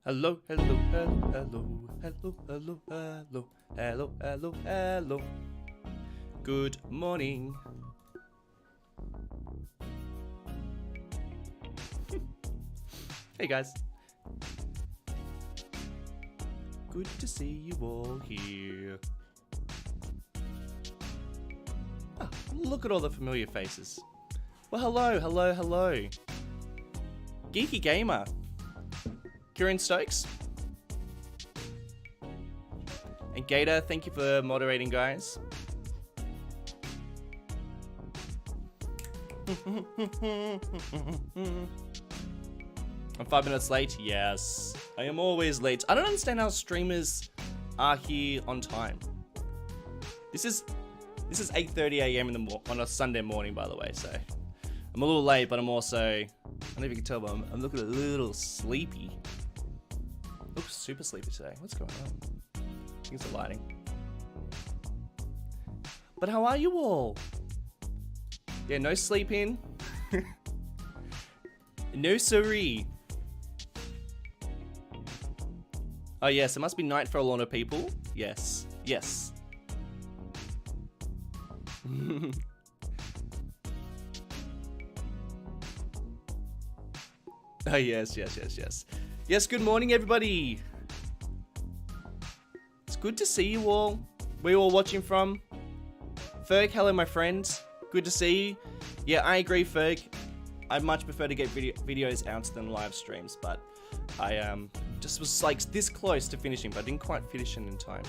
Hello, hello, hello, hello, hello, hello, hello, hello, hello, hello. Good morning. Hey guys. Good to see you all here. Ah, look at all the familiar faces. Well, hello, hello, hello. Geeky Gamer. Kieran Stokes. And Gator, thank you for moderating, guys. I'm 5 minutes late. Yes, I am always late. I don't understand how streamers are here on time. This is 8:30 a.m. on a Sunday morning, by the way. So I'm a little late, but I'm also, I don't know if you can tell, but I'm looking a little sleepy. Look super sleepy today. What's going on? I think it's the lighting. But how are you all? Yeah, no sleeping. No siree. Oh yes, it must be night for a lot of people. Yes, yes. Oh yes, yes, yes, yes. Yes, good morning everybody. It's good to see you all. Where you all watching from? Ferg, hello my friend. Good to see you. Yeah, I agree, Ferg. I much prefer to get videos out than live streams, but I just was like this close to finishing, but I didn't quite finish it in time.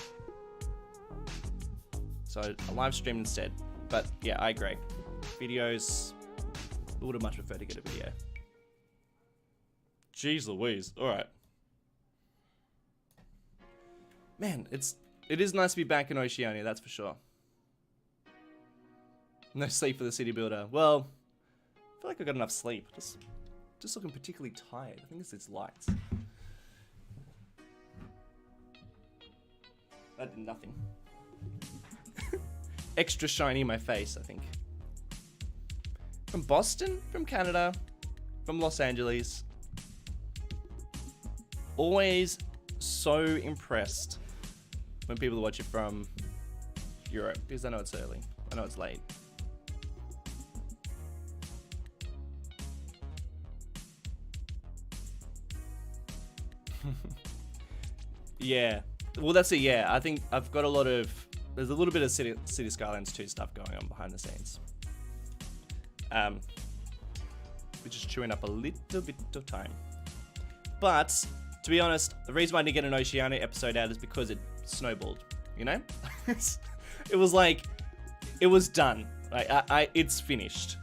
So I live streamed instead. But yeah, I agree. Videos, I would have much preferred to get a video. Jeez Louise. Alright. Man, it is nice to be back in Oceania, that's for sure. No sleep for the city builder. Well, I feel like I got enough sleep. Just looking particularly tired. I think it's its lights. That did nothing. Extra shiny in my face, I think. From Boston, from Canada, from Los Angeles. Always so impressed when people watch it from Europe, because I know it's early. I know it's late. Yeah. Well, that's it, yeah. I think I've got a lot of... There's a little bit of City Skylines 2 stuff going on behind the scenes. Which is chewing up a little bit of time. But, to be honest, the reason why I didn't get an Oceania episode out is because it snowballed, you know? It was like, it was done. Like, it's finished.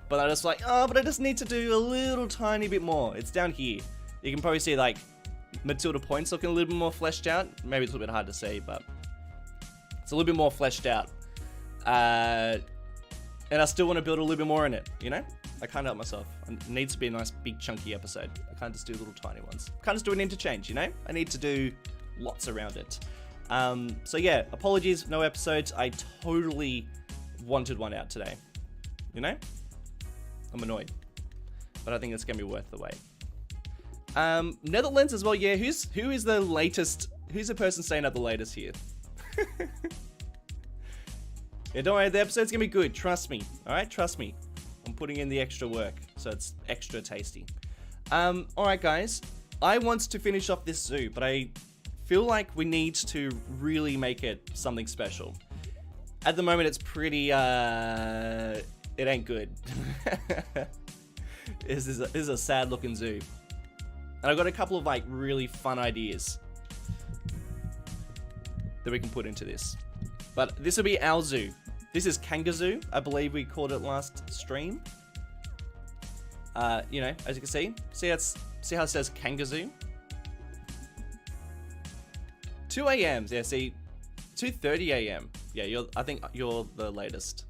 But I was like, oh, but I just need to do a little tiny bit more. It's down here. You can probably see, like, Matilda Point's looking a little bit more fleshed out. Maybe it's a little bit hard to see, but it's a little bit more fleshed out. And I still want to build a little bit more in it, you know? I can't help myself. It needs to be a nice, big, chunky episode. I can't just do little tiny ones. I can't just do an interchange, you know? I need to do lots around it. So yeah, apologies, no episodes. I totally wanted one out today. You know? I'm annoyed. But I think it's going to be worth the wait. Netherlands as well, yeah. Who is the latest? Who's the person staying up the latest here? Yeah, don't worry, the episode's gonna be good. Trust me. Alright, trust me. I'm putting in the extra work, so it's extra tasty. Alright guys. I want to finish off this zoo, but I feel like we need to really make it something special. At the moment it's pretty it ain't good. This is a sad looking zoo. And I've got a couple of like really fun ideas that we can put into this. But this will be our zoo. This is Kangazoo. I believe we called it last stream. You know, as you can see how it says Kangazoo. 2 a.m. Yeah, see, 2:30 a.m. Yeah, I think you're the latest.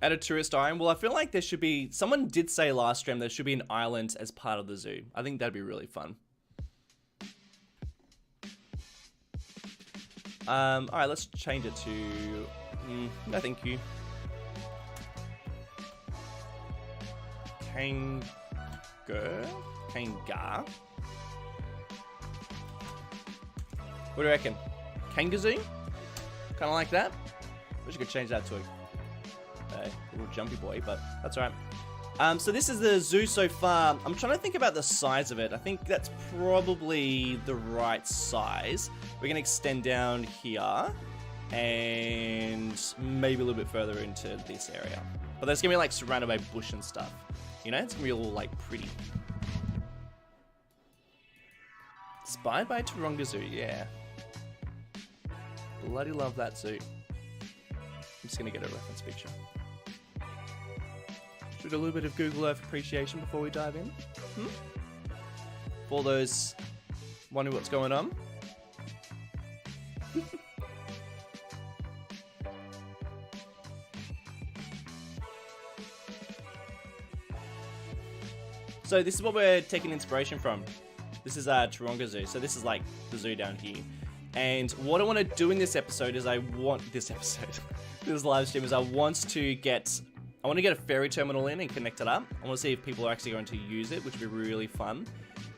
At a tourist island? Well, I feel like there should be... Someone did say last stream there should be an island as part of the zoo. I think that'd be really fun. Alright, let's change it to... no, thank you. Kangar. What do you reckon? Kangazoo? Kind of like that? Wish you could change that to a little jumpy boy, but that's alright. So this is the zoo so far. I'm trying to think about the size of it. I think that's probably the right size. We're going to extend down here and maybe a little bit further into this area. But that's going to be like surrounded by bush and stuff. You know, it's going to be all like pretty. Inspired by Taronga Zoo, yeah. Bloody love that zoo. I'm just going to get a reference picture. Should do a little bit of Google Earth appreciation before we dive in. For those wondering what's going on. So this is what we're taking inspiration from. This is Taronga Zoo. So this is like the zoo down here. And what I want to do in this episode is this live stream is I want to get a ferry terminal in and connect it up. I want to see if people are actually going to use it, which would be really fun.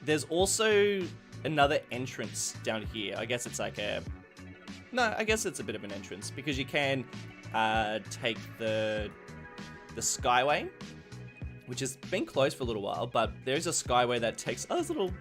There's also another entrance down here. I guess it's like I guess it's a bit of an entrance because you can take the Skyway, which has been closed for a little while, but there's a Skyway that takes, there's little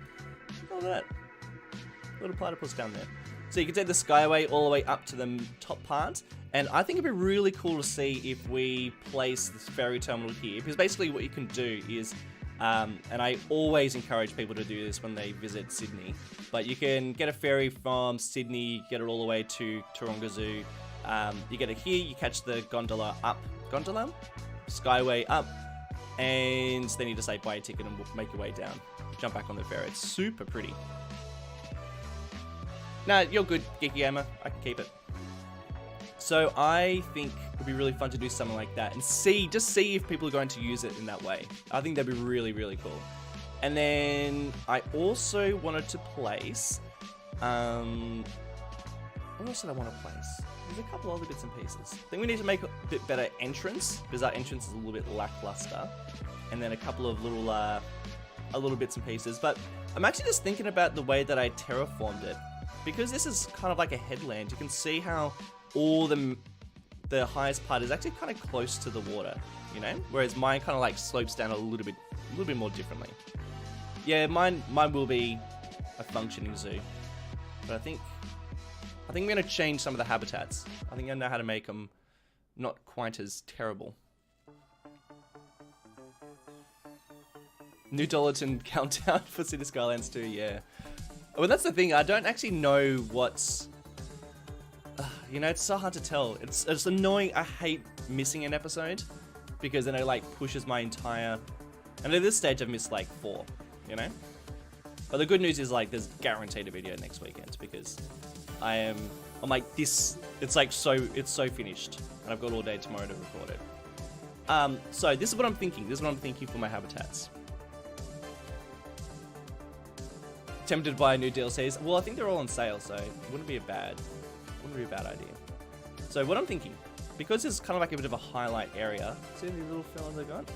platypus down there. So you can take the Skyway all the way up to the top part. And I think it'd be really cool to see if we place this ferry terminal here. Because basically what you can do is, and I always encourage people to do this when they visit Sydney, but you can get a ferry from Sydney, get it all the way to Taronga Zoo. You get it here, you catch the Skyway up, and then you just like buy a ticket and make your way down. Jump back on the ferry. It's super pretty. Nah, you're good, Geeky Gamer. I can keep it. So I think it would be really fun to do something like that and just see if people are going to use it in that way. I think that'd be really, really cool. And then I also wanted to place, what else did I want to place? There's a couple other bits and pieces. I think we need to make a bit better entrance because our entrance is a little bit lackluster. And then a couple of little bits and pieces. But I'm actually just thinking about the way that I terraformed it. Because this is kind of like a headland, you can see how all the highest part is actually kind of close to the water, you know? Whereas mine kind of like slopes down a little bit more differently. Yeah, mine will be a functioning zoo. But I think I'm going to change some of the habitats. I think I know how to make them not quite as terrible. New Dollarton countdown for City Skylines 2, yeah. Well, that's the thing. I don't actually know what's... you know, it's so hard to tell. It's annoying. I hate missing an episode because then it like pushes my entire... And at this stage, I've missed like 4, you know? But the good news is like there's guaranteed a video next weekend because I'm like this... It's so finished. And I've got all day tomorrow to record it. So this is what I'm thinking. This is what I'm thinking for my habitats. Tempted by new DLCs. Well, I think they're all on sale, so it wouldn't be a bad idea. So what I'm thinking, because it's kind of like a bit of a highlight area, see these little fellas I got? So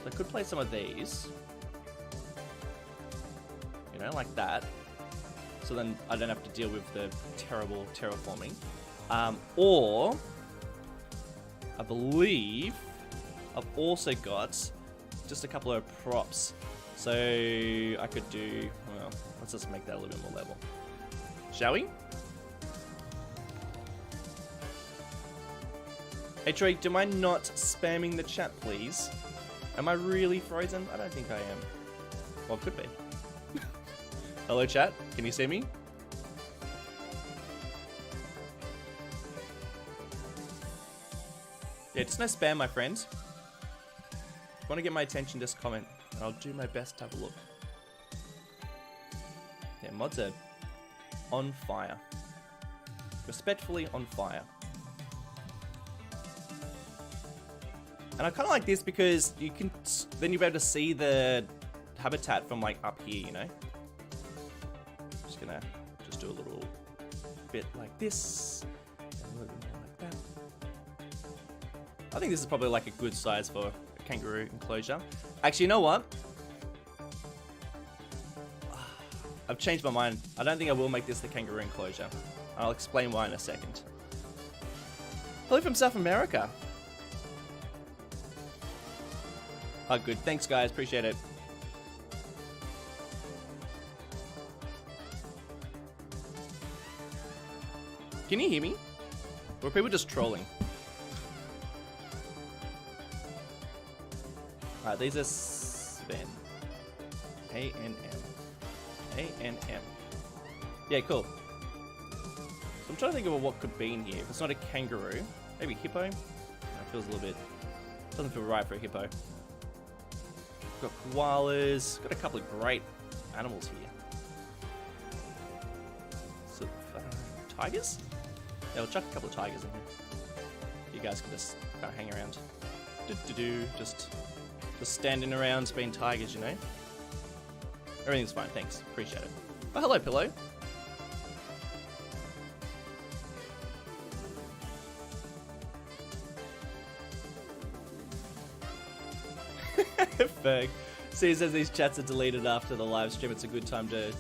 I could play some of these, you know, like that. So then I don't have to deal with the terrible terraforming. Or I believe I've also got just a couple of props. So I could do, well, let's just make that a little bit more level. Shall we? Hey Troy, do I not spamming the chat, please? Am I really frozen? I don't think I am. Well, it could be. Hello chat, can you see me? Yeah, just no spam, my friends. If you want to get my attention, just comment. And I'll do my best to have a look. Yeah, mods are on fire. Respectfully on fire. And I kind of like this because you can, then you'll be able to see the habitat from like up here, you know? Just gonna do a little bit like this. And a little bit more like that. I think this is probably like a good size for a kangaroo enclosure. Actually, you know what? I've changed my mind. I don't think I will make this the kangaroo enclosure. I'll explain why in a second. Hello from South America. Oh, good. Thanks, guys. Appreciate it. Can you hear me? Or are people just trolling? Alright, these are Sven. A-N-M. A-N-M. Yeah, cool. So I'm trying to think of what could be in here. If it's not a kangaroo, maybe hippo? No, it feels a little bit... doesn't feel right for a hippo. Got koalas. Got a couple of great animals here. So, tigers? Yeah, we'll chuck a couple of tigers in here. You guys can just kind of hang around. Just standing around being tigers, you know? Everything's fine, thanks. Appreciate it. Oh, hello, Pillow. Ferg. See, it says these chats are deleted after the live stream. It's a good time to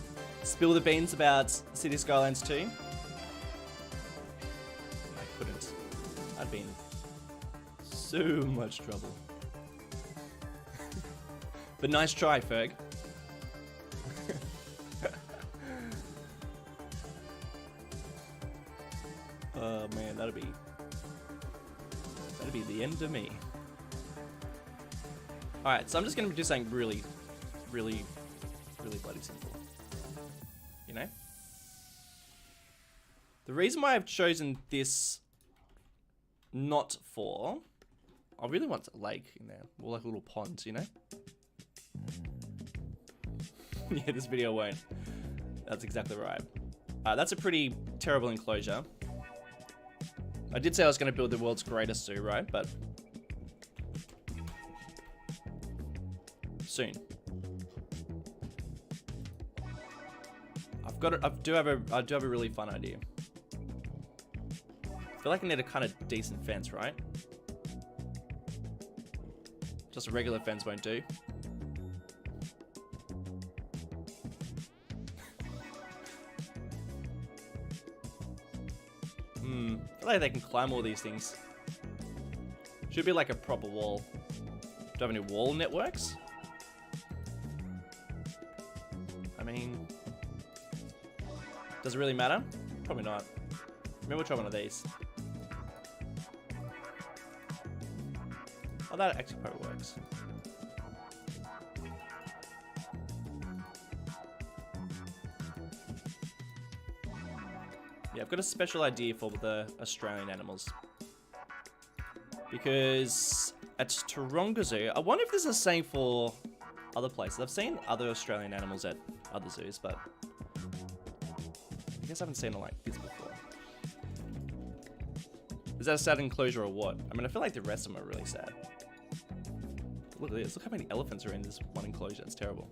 spill the beans about City Skylines 2. I couldn't. I'd be in so much trouble. But nice try, Ferg. Oh man, that'd be the end of me. Alright, so I'm just gonna do something really bloody simple. You know? The reason why I've chosen this not for... I really want a lake in there, or like a little pond, you know? Yeah, this video won't. That's exactly right. That's a pretty terrible enclosure. I did say I was going to build the world's greatest zoo, right? But soon. I do have a really fun idea. I feel like I need a kind of decent fence, right? Just a regular fence won't do. I feel like they can climb all these things. Should be like a proper wall. Do I have any wall networks? I mean... does it really matter? Probably not. Maybe we'll try one of these. Oh, that actually probably works. Yeah, I've got a special idea for the Australian animals. Because at Taronga Zoo, I wonder if this is the same for other places. I've seen other Australian animals at other zoos, but I guess I haven't seen it like this before. Is that a sad enclosure or what? I mean, I feel like the rest of them are really sad. Look at this. Look how many elephants are in this one enclosure. It's terrible.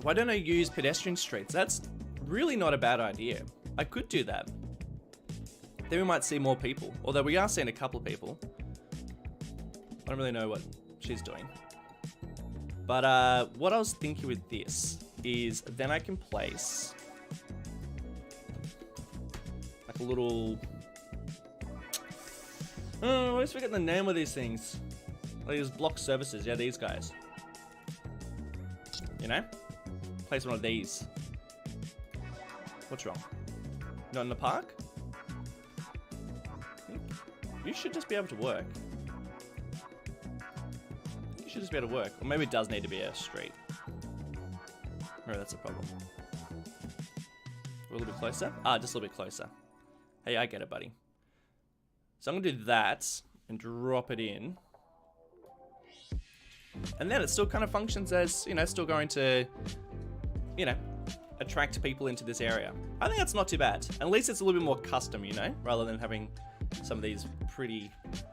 Why don't I use pedestrian streets? That's really not a bad idea. I could do that. Then we might see more people. Although we are seeing a couple of people. I don't really know what she's doing. But what I was thinking with this is then I can place like a little... I always forget the name of these things. Like these block services. Yeah, these guys. You know? Place one of these. What's wrong? Not in the park? You should just be able to work. You should just be able to work. Or maybe it does need to be a street. Maybe that's a problem. We're a little bit closer? Ah, just a little bit closer. Hey, I get it, buddy. So I'm gonna do that and drop it in. And then it still kind of functions as, you know, still going to, you know, attract people into this area. I think that's not too bad. At least it's a little bit more custom, you know, rather than having some of these pretty...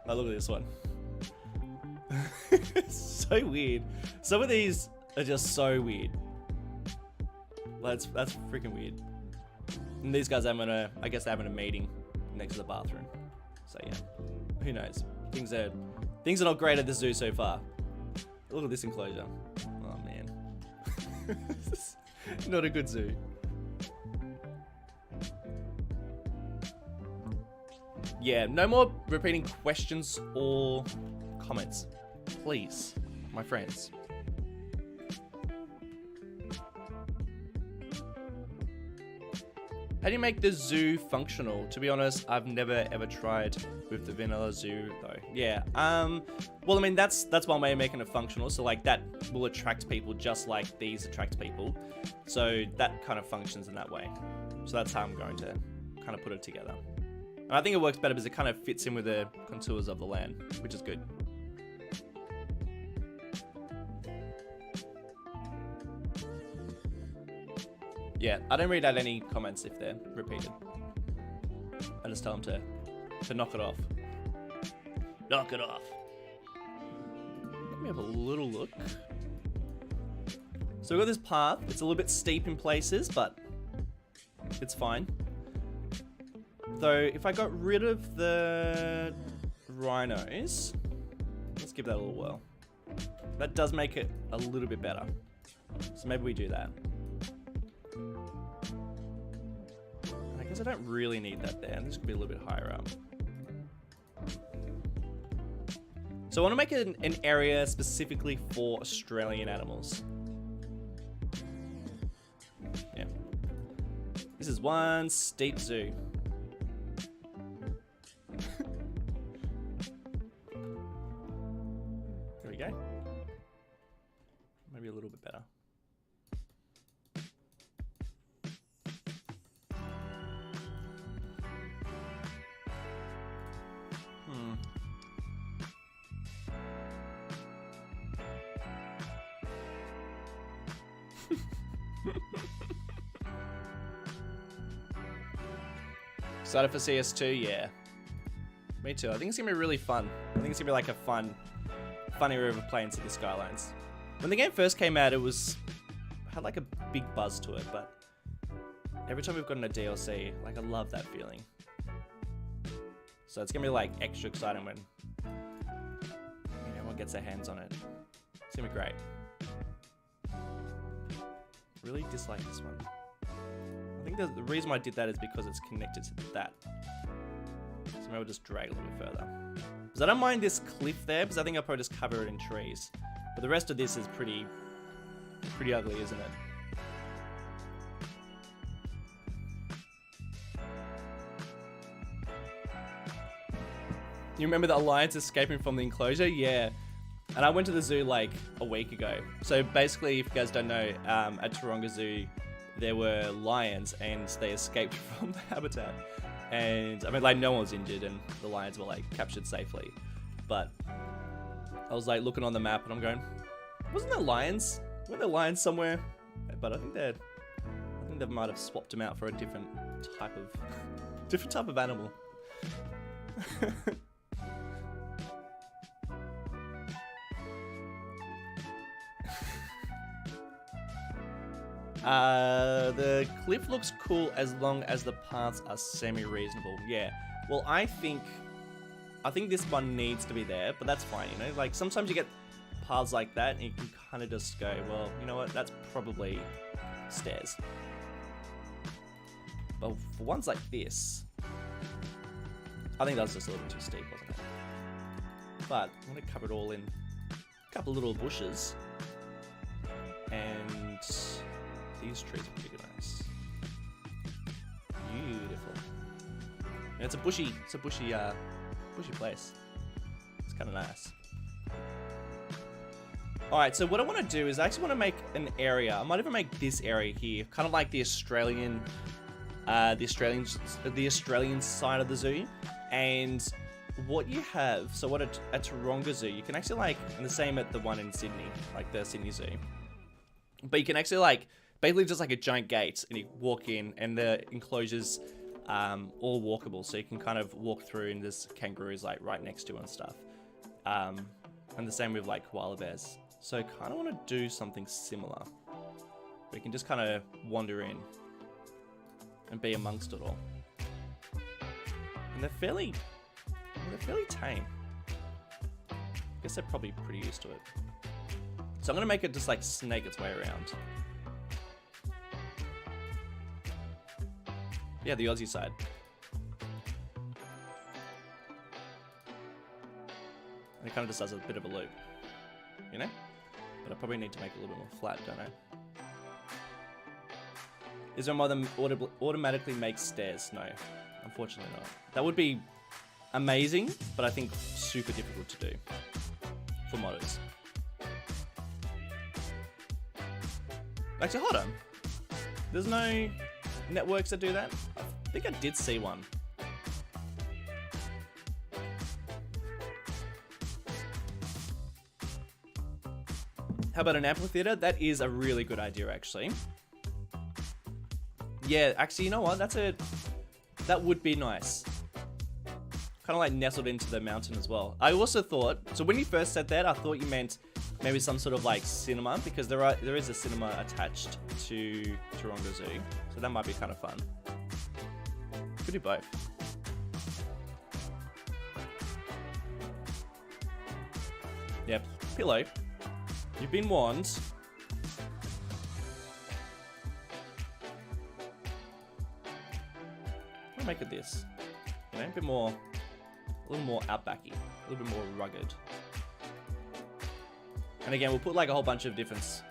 Oh, look at this one. So weird. Some of these are just so weird. That's freaking weird. And these guys, I guess they're having a meeting next to the bathroom. So yeah, who knows? Things are not great at the zoo so far. Look at this enclosure. Oh man, not a good zoo. Yeah, no more repeating questions or comments, please, my friends. How do you make the zoo functional? To be honest, I've never ever tried with the vanilla zoo though. Yeah. Well, I mean that's one way of making it functional. So like that will attract people just like these attract people. So that kind of functions in that way. So that's how I'm going to kind of put it together. And I think it works better because it kind of fits in with the contours of the land, which is good. Yeah, I don't read out any comments if they're repeated. I just tell them to knock it off. Knock it off. Let me have a little look. So we've got this path. It's a little bit steep in places, but it's fine. Though, if I got rid of the rhinos, let's give that a little whirl. That does make it a little bit better. So maybe we do that. I guess I don't really need that there. This could be a little bit higher up. So I want to make an area specifically for Australian animals. Yeah. This is one steep zoo. There we go. Maybe a little bit better. Excited for CS2? Yeah. Me too. I think it's gonna be really fun. I think it's gonna be like a fun area of playing City Skylines. When the game first came out, had like a big buzz to it, but every time we've gotten a DLC, like I love that feeling. So it's gonna be like extra exciting when everyone gets their hands on it. It's gonna be great. Really dislike this one. I think the reason why I did that is because it's connected to that. So maybe we'll just drag a little bit further. Because I don't mind this cliff there, because I think I'll probably just cover it in trees. But the rest of this is pretty ugly, isn't it? You remember the Alliance escaping from the enclosure? Yeah. And I went to the zoo like a week ago. So basically, if you guys don't know, at Taronga Zoo, there were lions and they escaped from the habitat. And I mean, like no one was injured and the lions were like captured safely. But I was like looking on the map and I'm going, wasn't there lions? Weren't there lions somewhere? But I think they might have swapped them out for a different type of animal. The cliff looks cool as long as the paths are semi-reasonable. Yeah. Well, I think this one needs to be there, but that's fine, you know? Like, sometimes you get paths like that, and you can kind of just go, well, you know what? That's probably stairs. But for ones like this, I think that was just a little bit too steep, wasn't it? But I'm going to cover it all in a couple of little bushes. And these trees are pretty nice. Beautiful. And it's a bushy place. It's kind of nice. All right, so what I want to do is I actually want to make an area. I might even make this area here, kind of like the Australian side of the zoo. And what you have, so what at Taronga Zoo, you can actually like, and the same at the one in Sydney, like the Sydney Zoo. But you can actually like, basically just like a giant gate, and you walk in, and the enclosures all walkable, so you can kind of walk through, and there's kangaroos like right next to it and stuff. And the same with like koala bears. So I kind of want to do something similar. We can just kind of wander in and be amongst it all. And they're fairly they're fairly tame. I guess they're probably pretty used to it. So I'm gonna make it just like snake its way around. Yeah, the Aussie side. And it kind of just does a bit of a loop, you know? But I probably need to make it a little bit more flat, don't I? Is there a mod that automatically makes stairs? No, unfortunately not. That would be amazing, but I think super difficult to do for modders. Actually, hold on. There's no networks that do that? I think I did see one. How about an amphitheater? That is a really good idea, actually. Yeah, actually, you know what? That would be nice. Kind of like nestled into the mountain as well. I also thought, so when you first said that, I thought you meant maybe some sort of like cinema, because there is a cinema attached to Taronga Zoo. So that might be kind of fun. Could do both. Yeah, Pillow. You've been warned. I'll make it this. You know, a little more outbacky, a little bit more rugged. And again, we'll put like a whole bunch of different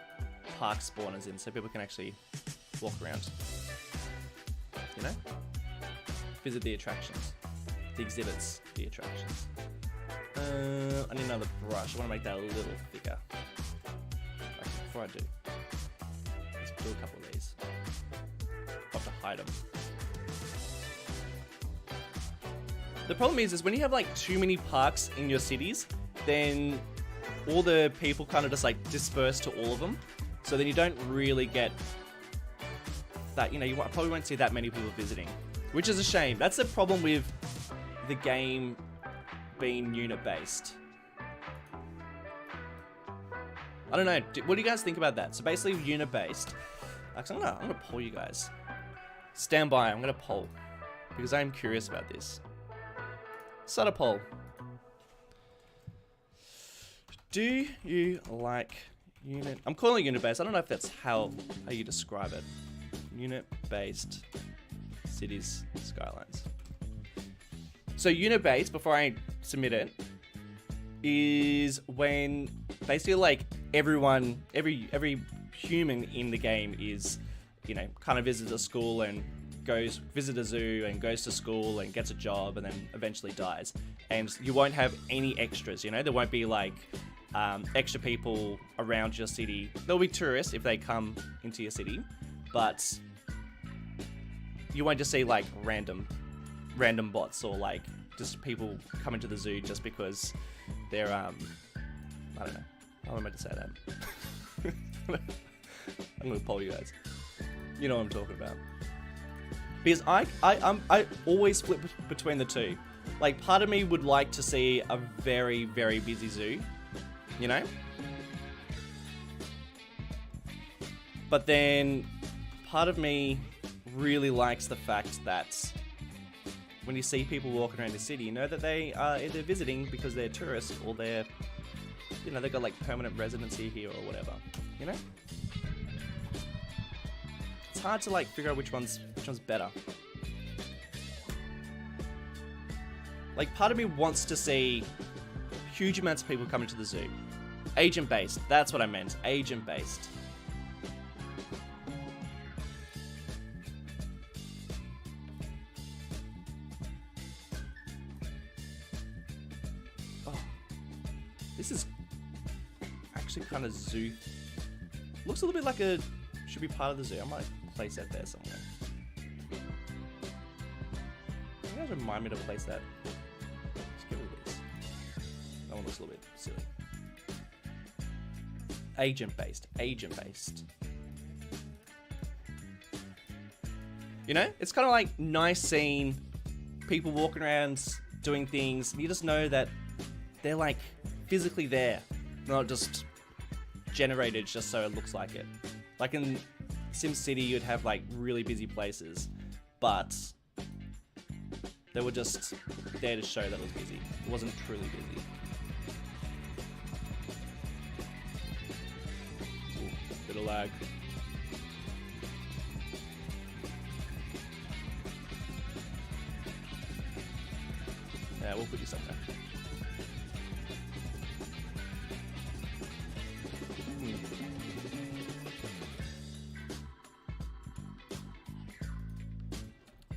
park spawners in so people can actually walk around. You know? Visit the attractions. The exhibits, the attractions. I need another brush. I want to make that a little thicker. Actually, before I do, let's do a couple of these. I'll have to hide them. The problem is when you have like too many parks in your cities, then all the people kind of just like disperse to all of them. So then you don't really get that, you know, you probably won't see that many people visiting, which is a shame. That's the problem with the game being unit based. I don't know. What do you guys think about that? So basically unit based. Actually, I'm gonna poll you guys. Stand by. I'm gonna poll because I'm curious about this. Start a poll. Do you like unit? I'm calling it unit based. I don't know if that's how you describe it. Unit based cities skylines. So unit based, before I submit it, is when basically like everyone, every human in the game is, you know, kind of visits a school and visit a zoo and goes to school and gets a job and then eventually dies. And you won't have any extras, you know, there won't be like extra people around your city. There'll be tourists if they come into your city, but you won't just see like random bots or like just people coming to the zoo just because they're I don't know. How am I meant to say that? I'm gonna poll you guys. You know what I'm talking about. Because I always flip between the two. Like, part of me would like to see a very, very busy zoo, you know? But then part of me really likes the fact that when you see people walking around the city, you know that they are either visiting because they're tourists or they're, you know, they've got like permanent residency here or whatever, you know? It's hard to like figure out which one's better. Like, part of me wants to see huge amounts of people coming to the zoo. Agent-based, that's what I meant. Agent-based. Oh. This is actually kind of zoo. Looks a little bit like should be part of the zoo. I might place that there somewhere. You guys remind me to place that. Let's get rid of this. That one looks a little bit silly. Agent-based. Agent-based. You know? It's kind of like nice seeing people walking around doing things. You just know that they're like physically there. Not just generated just so it looks like it. Like in SimCity, you'd have like really busy places. But They were just there to show that it was busy. It wasn't truly busy. Ooh, bit of lag. Yeah, we'll put you somewhere.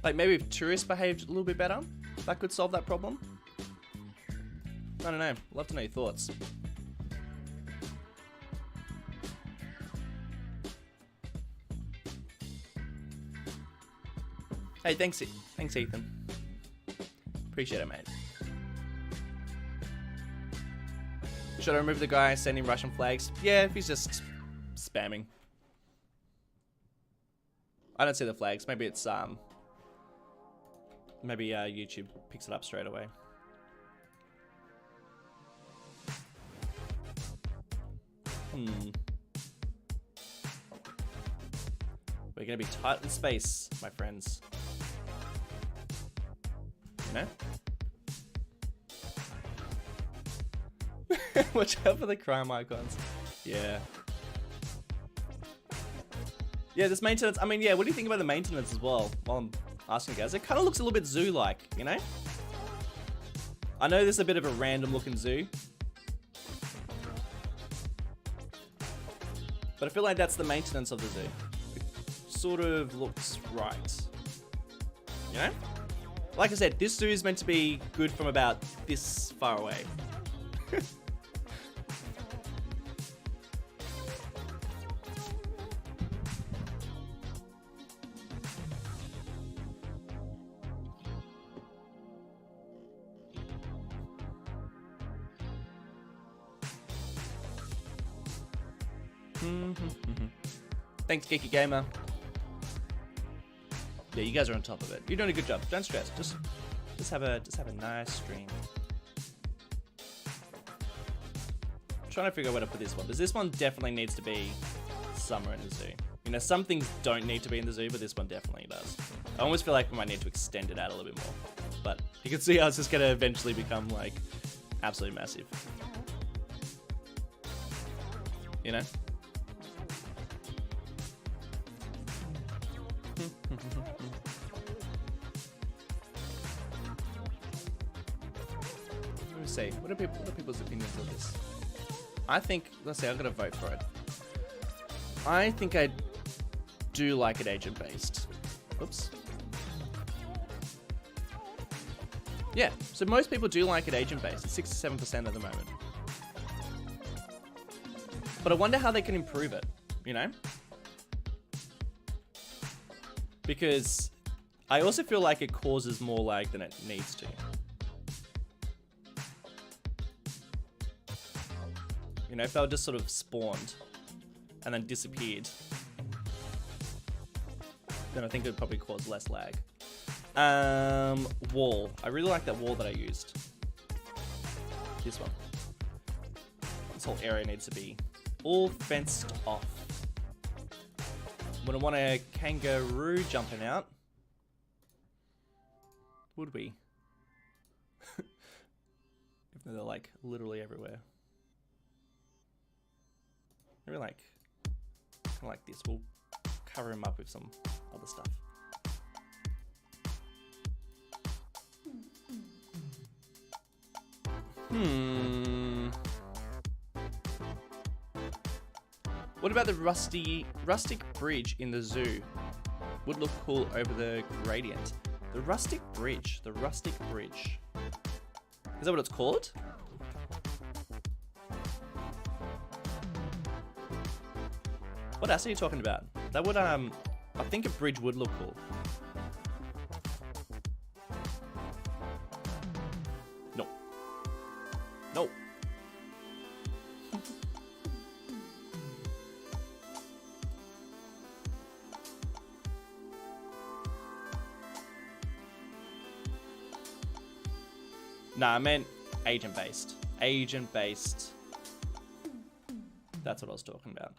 Like maybe if tourists behaved a little bit better, that could solve that problem. I don't know. Love to know your thoughts. Hey, thanks Ethan. Appreciate it, mate. Should I remove the guy sending Russian flags? Yeah, if he's just spamming. I don't see the flags. Maybe it's maybe YouTube picks it up straight away. We're gonna be tight in space, my friends. You know? Watch out for the crime icons. Yeah. Yeah, this maintenance, I mean, yeah, what do you think about the maintenance as well? While I'm asking you guys, it kind of looks a little bit zoo-like, you know? I know this is a bit of a random looking zoo. But I feel like that's the maintenance of the zoo. It sort of looks right. You know? Like I said, this zoo is meant to be good from about this far away. Thanks, Geeky Gamer. Yeah, you guys are on top of it. You're doing a good job. Don't stress. Just have a nice stream. I'm trying to figure out where to put this one. Because this one definitely needs to be somewhere in the zoo. You know, some things don't need to be in the zoo, but this one definitely does. I almost feel like we might need to extend it out a little bit more. But you can see how it's just going to eventually become, like, absolutely massive. You know? Let me see. What are people's opinions of this? I think, let's see, I'm gonna vote for it. I think I do like it agent based. Oops. Yeah, so most people do like it agent based. It's 67% at the moment. But I wonder how they can improve it, you know? Because I also feel like it causes more lag than it needs to. You know, if they were just sort of spawned and then disappeared, then I think it would probably cause less lag. Wall. I really like that wall that I used. This one. This whole area needs to be all fenced off. Wouldn't want a kangaroo jumping out. Would we? Even though they're like literally everywhere. Maybe like, kind of like this. We'll cover him up with some other stuff. What about the rustic bridge in the zoo? Would look cool over the gradient. The rustic bridge. The rustic bridge. Is that what it's called? What else are you talking about? That would I think a bridge would look cool. No. No. Nah, I meant agent-based. Agent-based. That's what I was talking about.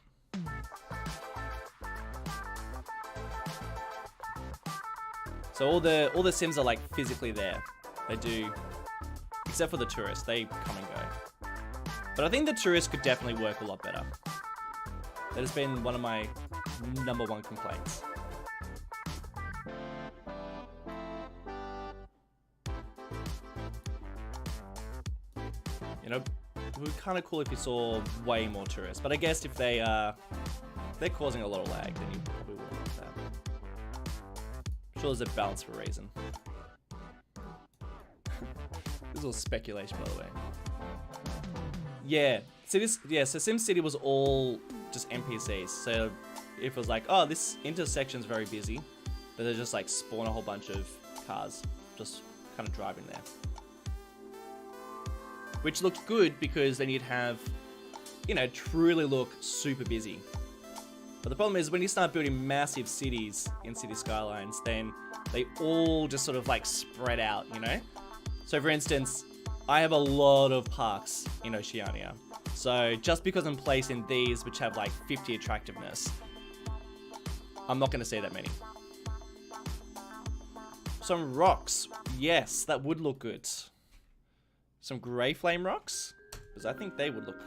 So all the Sims are like physically there. They do, except for the tourists, they come and go. But I think the tourists could definitely work a lot better. That has been one of my #1 complaints. You know, it would be kind of cool if you saw way more tourists. But I guess if they're causing a lot of lag, then you probably wouldn't want that. I'm sure there's a balance for a reason. This is all speculation, by the way. Yeah, so SimCity was all just NPCs. So if it was like, oh, this intersection's very busy, but they just like spawn a whole bunch of cars just kind of driving there. Which looked good because then you'd have, you know, truly look super busy. But the problem is when you start building massive cities in City Skylines, then they all just sort of like spread out, you know? So for instance, I have a lot of parks in Oceania. So just because I'm placed in these which have like 50 attractiveness, I'm not going to see that many. Some rocks. Yes, that would look good. Some grey flame rocks, because I think they would look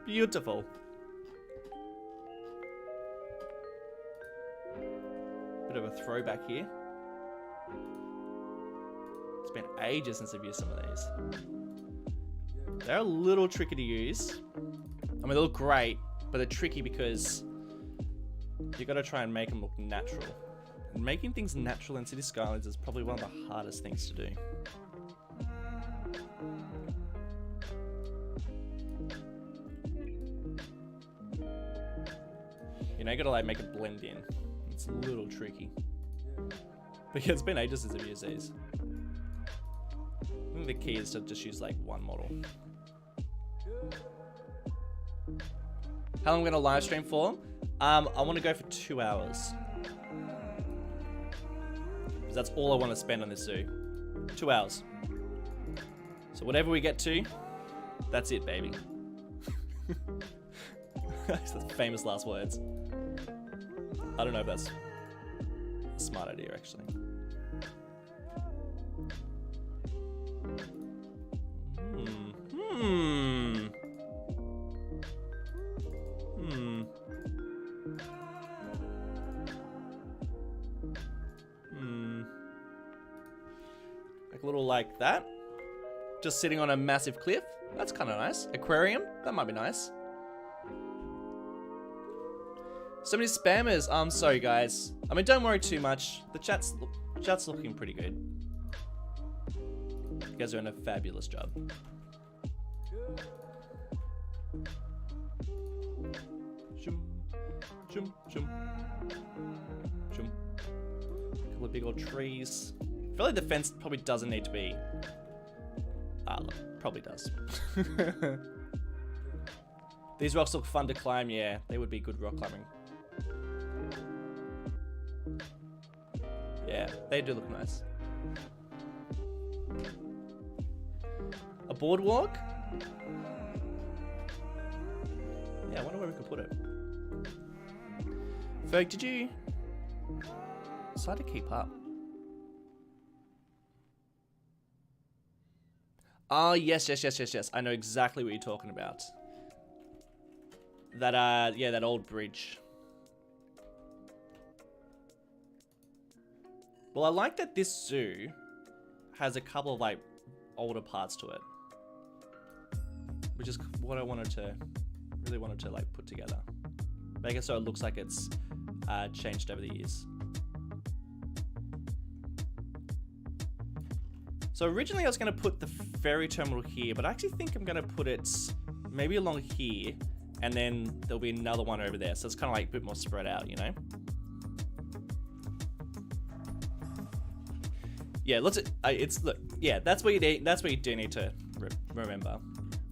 beautiful. Bit of a throwback here. It's been ages since I've used some of these. They're a little tricky to use. I mean, they look great, but they're tricky because you got to try and make them look natural. And making things natural in City Skylines is probably one of the hardest things to do. You know, you gotta like make it blend in. It's a little tricky. But yeah, it's been ages since I've used these. I think the key is to just use like one model. How long I'm gonna live stream for? I want to go for 2 hours. Because that's all I want to spend on this zoo. 2 hours. So whatever we get to, that's it, baby. That's the famous last words. I don't know if that's a smart idea, actually. Like a little like that. Just sitting on a massive cliff. That's kind of nice. Aquarium. That might be nice. So many spammers. I'm sorry, guys. I mean, don't worry too much. The chat's looking pretty good. You guys are doing a fabulous job. Shoom, shoom, shoom, shoom. A couple of big old trees. I feel like the fence probably doesn't need to be. Look, probably does. These rocks look fun to climb. Yeah, they would be good rock climbing. Yeah, they do look nice. A boardwalk? Yeah, I wonder where we could put it. Ferg, did you decide to keep up? Oh, yes. I know exactly what you're talking about. That, yeah, that old bridge. Well, I like that this zoo has a couple of, like, older parts to it. Which is what I really wanted to, like, put together. Make it so it looks like it's changed over the years. So originally I was going to put the ferry terminal here, but I actually think I'm going to put it maybe along here, and then there'll be another one over there. So it's kind of like a bit more spread out, you know? Yeah, look, yeah, that's what you need. That's what you do need to remember.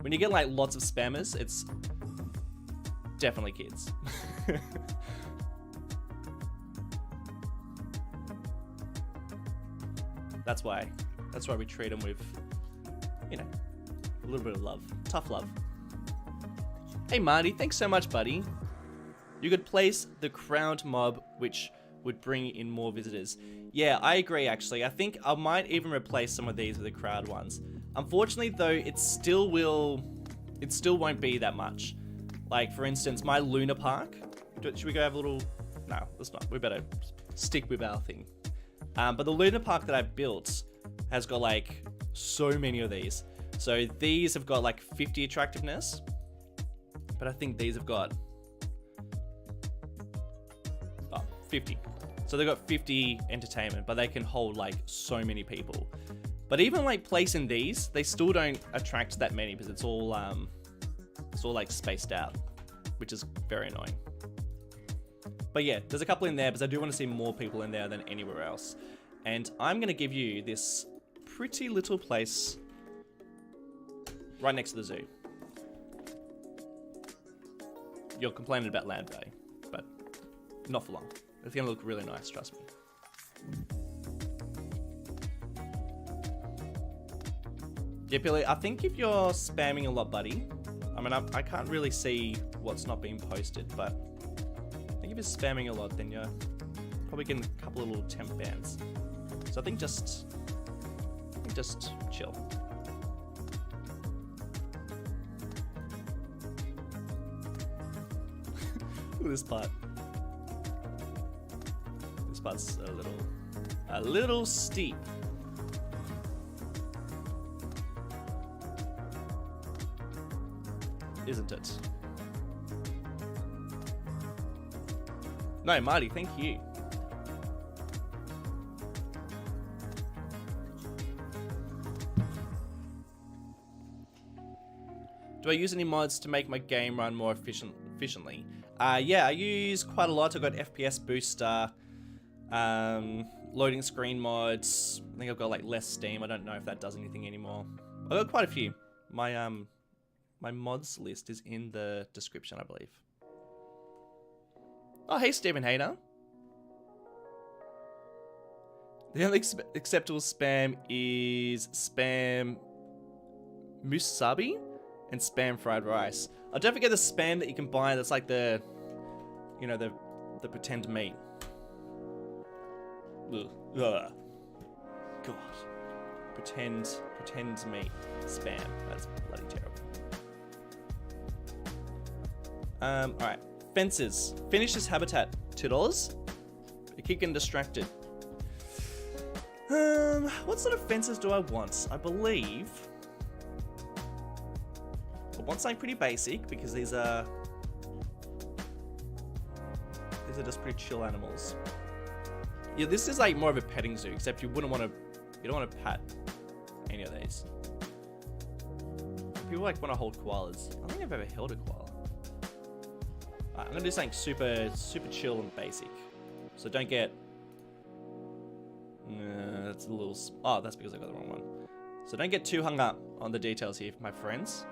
When you get like lots of spammers, it's definitely kids. That's why we treat them with, you know, a little bit of love, tough love. Hey Marty, thanks so much, buddy. You could place the crowned mob, which would bring in more visitors. Yeah, I agree actually. I think I might even replace some of these with the crowd ones. Unfortunately though, it still won't be that much. Like for instance, my Luna Park. Should we go have a little... No, let's not. We better stick with our thing. But the Luna Park that I built has got like so many of these. So these have got like 50 attractiveness. But I think these have got 50. So they've got 50 entertainment, but they can hold like so many people. But even like placing these, they still don't attract that many because it's all like spaced out, which is very annoying. But yeah, there's a couple in there because I do want to see more people in there than anywhere else. And I'm going to give you this pretty little place right next to the zoo. You're complaining about land value, but not for long. It's going to look really nice, trust me. Yeah, Billy, I think if you're spamming a lot, buddy, I mean, I can't really see what's not being posted, but I think if you're spamming a lot, then you're probably getting a couple of little temp bans. So I think just chill. Look at this part. This part's a little steep. Isn't it? No, Marty, thank you. Do I use any mods to make my game run more efficiently? Yeah, I use quite a lot. I've got FPS booster, loading screen mods. I think I've got like less Steam. I don't know if that does anything anymore. I've got quite a few. My mods list is in the description, I believe. Oh, hey, Stephen Hayter. The only acceptable spam is spam musabi and spam fried rice. Oh, don't forget the spam that you can buy that's like the, you know, the pretend meat. Ugh. Ugh. God. Pretend meat spam. That's bloody terrible. Alright. Fences. Finish this habitat. $2. I keep getting distracted. What sort of fences do I want? I believe I want something pretty basic because these are just pretty chill animals. Yeah, this is like more of a petting zoo, except you don't want to pet any of these. People like want to hold koalas. I don't think I've ever held a koala. Alright, I'm gonna do something super chill and basic. So don't get. That's a little. Oh, that's because I got the wrong one. So don't get too hung up on the details here, my friends.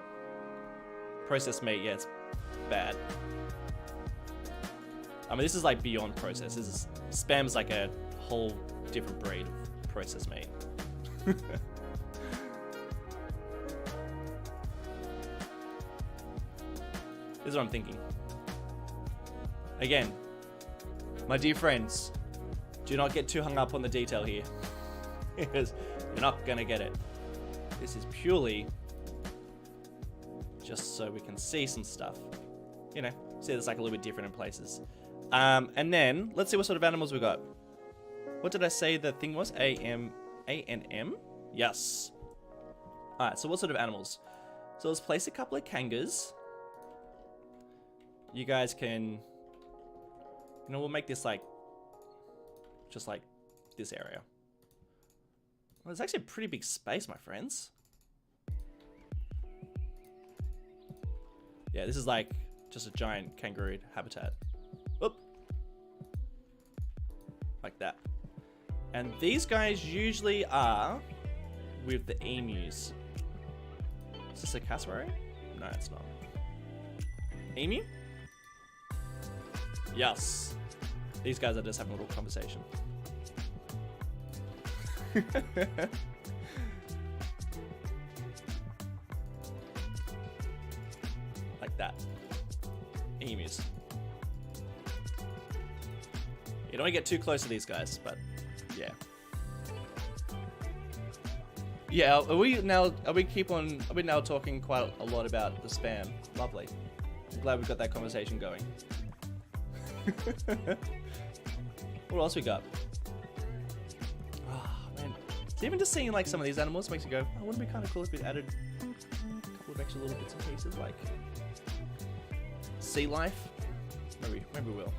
Processed meat, yeah, it's bad. I mean, this is like beyond processed. Spam is like a whole different breed of processed meat. This is what I'm thinking. Again, my dear friends, do not get too hung up on the detail here. Because you're not gonna get it. This is purely just so we can see some stuff. You know, see it's like a little bit different in places. And then, let's see what sort of animals we got. What did I say the thing was? A-N-M? Yes. Alright, so what sort of animals? So let's place a couple of kangas. You guys can... You know, we'll make this like... Just like this area. Well, it's actually a pretty big space, my friends. Yeah, this is like just a giant kangaroo habitat. Oop. Like that. And these guys usually are with the emus. Is this a cassowary? No, it's not. Emu? Yes. These guys are just having a little conversation. Like that. Emus. You don't want to get too close to these guys, but Yeah. Yeah, are we now talking quite a lot about the spam? Lovely. I'm glad we got that conversation going. What else we got? Oh, man. So even just seeing like some of these animals makes you go, oh, wouldn't it be kind of cool if we added a couple of extra little bits and pieces like sea life? Maybe we will.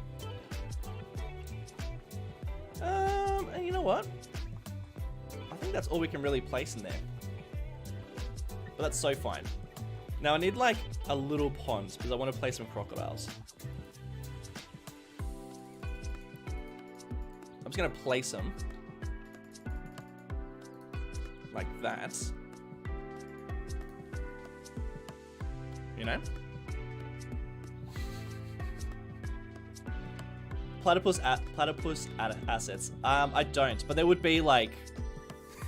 And you know what? I think that's all we can really place in there. But that's so fine. Now I need like a little pond because I want to place some crocodiles. I'm just going to place them like that. You know? Platypus assets. I don't, but there would be like,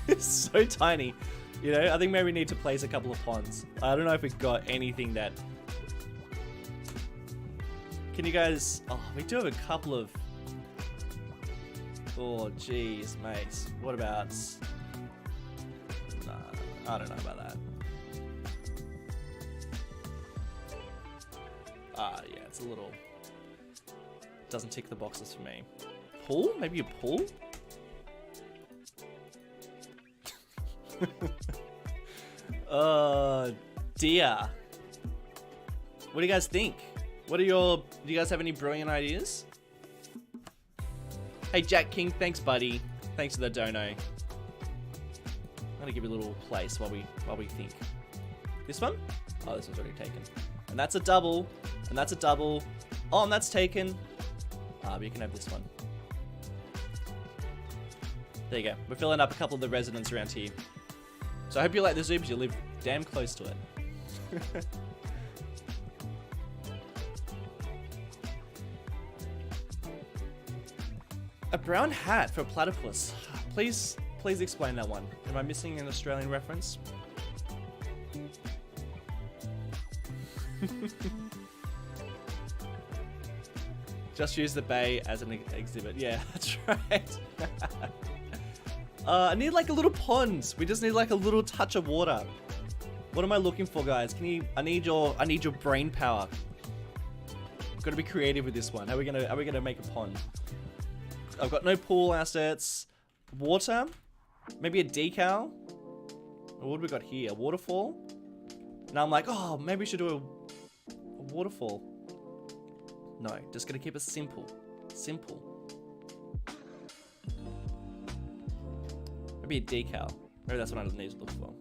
it's so tiny. You know, I think maybe we need to place a couple of ponds. I don't know if we've got anything that... Can you guys... Oh, we do have a couple of... Oh, jeez, mate. What about... Nah, I don't know about that. Yeah, it's a little... Doesn't tick the boxes for me. Pool? Maybe a pool? Dear. What do you guys think? Do you guys have any brilliant ideas? Hey Jack King, thanks buddy. Thanks for the dono. I'm gonna give you a little place while we think. This one? Oh, this one's already taken. And that's a double. And that's a double. Oh, and that's taken. But you can have this one. There you go. We're filling up a couple of the residents around here. So I hope you like the zoo because you live damn close to it. A brown hat for a platypus. Please explain that one. Am I missing an Australian reference? Just use the bay as an exhibit. Yeah, that's right. I need like a little pond. We just need like a little touch of water. What am I looking for, guys? I need your brain power. I've got to be creative with this one. How are we gonna make a pond? I've got no pool assets. Water? Maybe a decal? Or what have we got here? A waterfall? Now I'm like, oh, maybe we should do a waterfall. No, just gonna keep it simple. Simple. Maybe a decal. Maybe that's what I need to look for.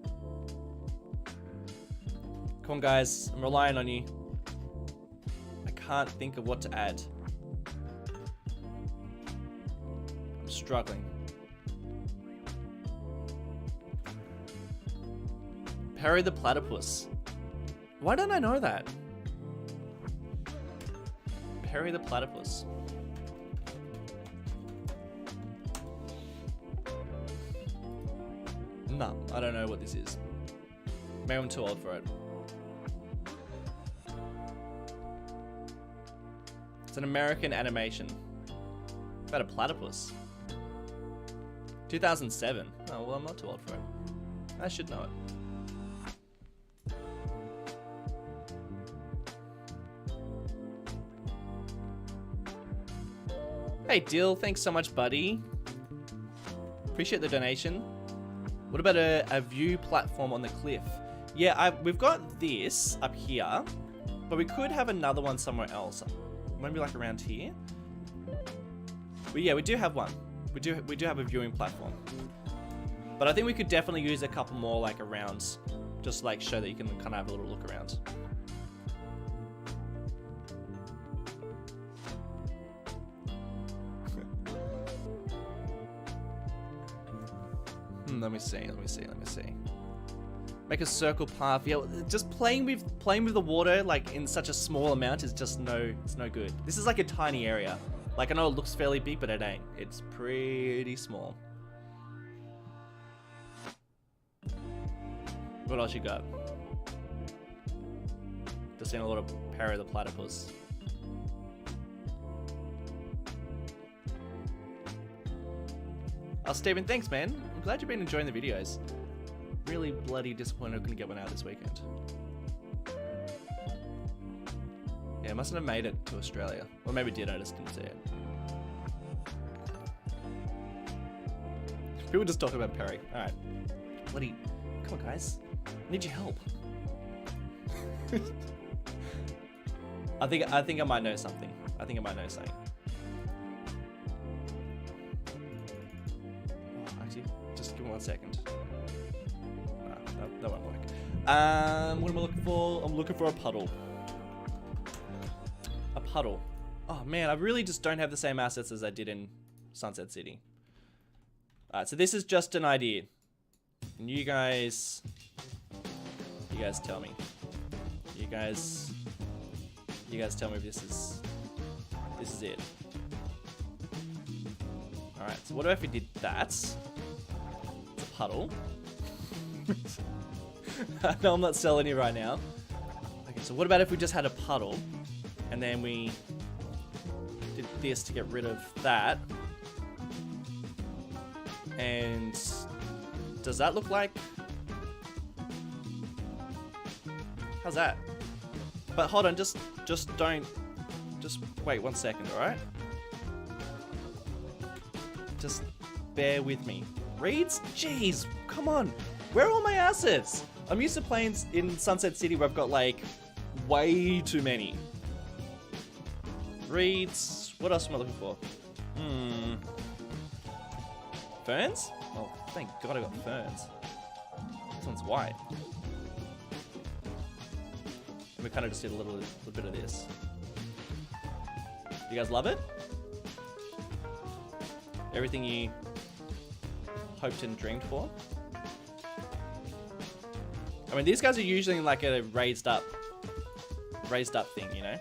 Come on, guys. I'm relying on you. I can't think of what to add. I'm struggling. Perry the platypus. Why don't I know that? Perry the platypus. No, I don't know what this is. Maybe I'm too old for it. It's an American animation about a platypus. 2007. Oh, well, I'm not too old for it. I should know it. Hey, Dill, thanks so much, buddy. Appreciate the donation. What about a view platform on the cliff? Yeah, we've got this up here, but we could have another one somewhere else. Maybe like around here. But yeah, we do have one. We do have a viewing platform. But I think we could definitely use a couple more like around, just like show that you can kind of have a little look around. Let me see. Make a circle path. Yeah, just playing with the water like in such a small amount is just it's no good. This is like a tiny area. Like I know it looks fairly big, but it ain't. It's pretty small. What else you got? Just seeing a lot of Perry the platypus. Oh, Steven, thanks, man. I'm glad you've been enjoying the videos. Really bloody disappointed I couldn't get one out this weekend. Yeah, I mustn't have made it to Australia. Or maybe did, I just didn't see it. People just talking about Perry. Alright. Bloody... Come on, guys. I need your help. I think I might know something. I think I might know something. Oh, actually, just give me 1 second. That won't work. What am I looking for? I'm looking for a puddle. A puddle. Oh man, I really just don't have the same assets as I did in Sunset City. Alright, so this is just an idea. And you guys tell me. You guys tell me if this is it. Alright, so what if we did that? It's a puddle. No, I'm not selling you right now. Okay, so what about if we just had a puddle and then we did this to get rid of that? And does that look like... How's that? But hold on, just wait 1 second, alright? Just bear with me. Reeds? Jeez, come on. Where are all my assets? I'm used to playing in Sunset City where I've got like way too many. Reeds. What else am I looking for? Ferns? Oh, thank God I got ferns. This one's white. And we kind of just did a little bit of this. You guys love it? Everything you hoped and dreamed for? I mean, these guys are usually in like a raised up thing, you know?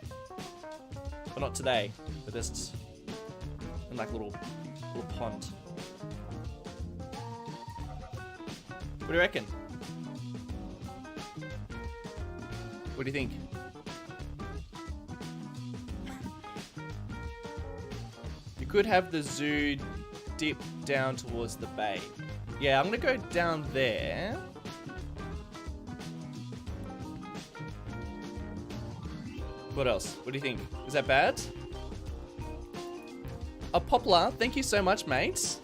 But not today. They're just in like little pond. What do you reckon? What do you think? You could have the zoo dip down towards the bay. Yeah, I'm gonna go down there. What else? What do you think? Is that bad? A Poplar, thank you so much, mate.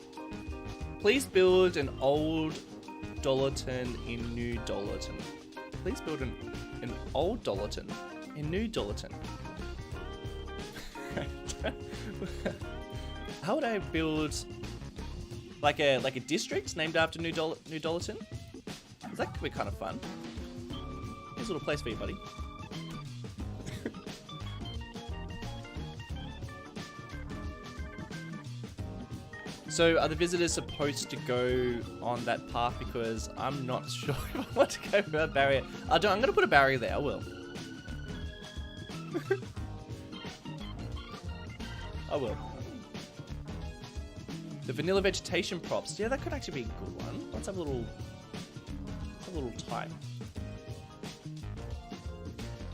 Please build an old Dollarton in New Dollarton. Please build an old Dollarton in New Dollarton. How would I build like a district named after New Dollarton? That could be kind of fun. Here's a little place for you, buddy. So are the visitors supposed to go on that path? Because I'm not sure if I want to go for a barrier. I'm going to put a barrier there, I will. I will. The vanilla vegetation props. Yeah, that could actually be a good one. Let's have a little type.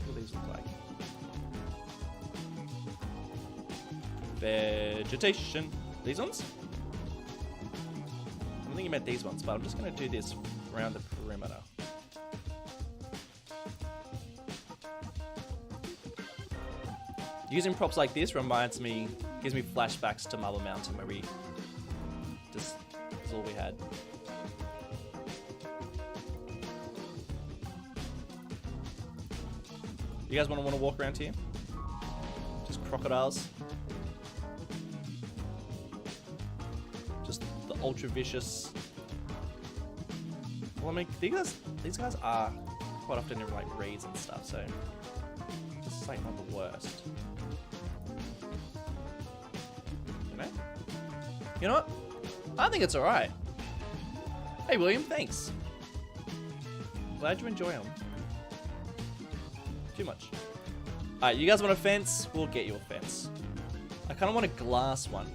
What do these look like? Vegetation. These ones? I think you meant these ones, but I'm just going to do this around the perimeter. Using props like this reminds me, gives me flashbacks to Marble Mountain where we just, that's all we had. You guys want to walk around here? Just crocodiles. Ultra vicious. Well, I mean, these guys are quite often in like raids and stuff, so this is like not the worst. You know what? I think it's alright. Hey William, thanks. Glad you enjoy them. Too much. Alright, you guys want a fence? We'll get you a fence. I kind of want a glass one.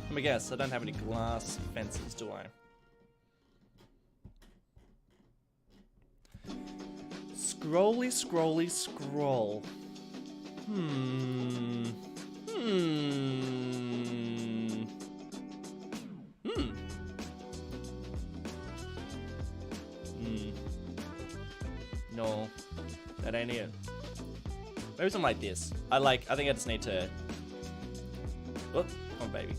Let me guess, I don't have any glass fences, do I? Scrolly, scrolly, scroll. Hmm. No, that ain't it. Maybe something like this. I think I just need to. Whoop, come on, baby.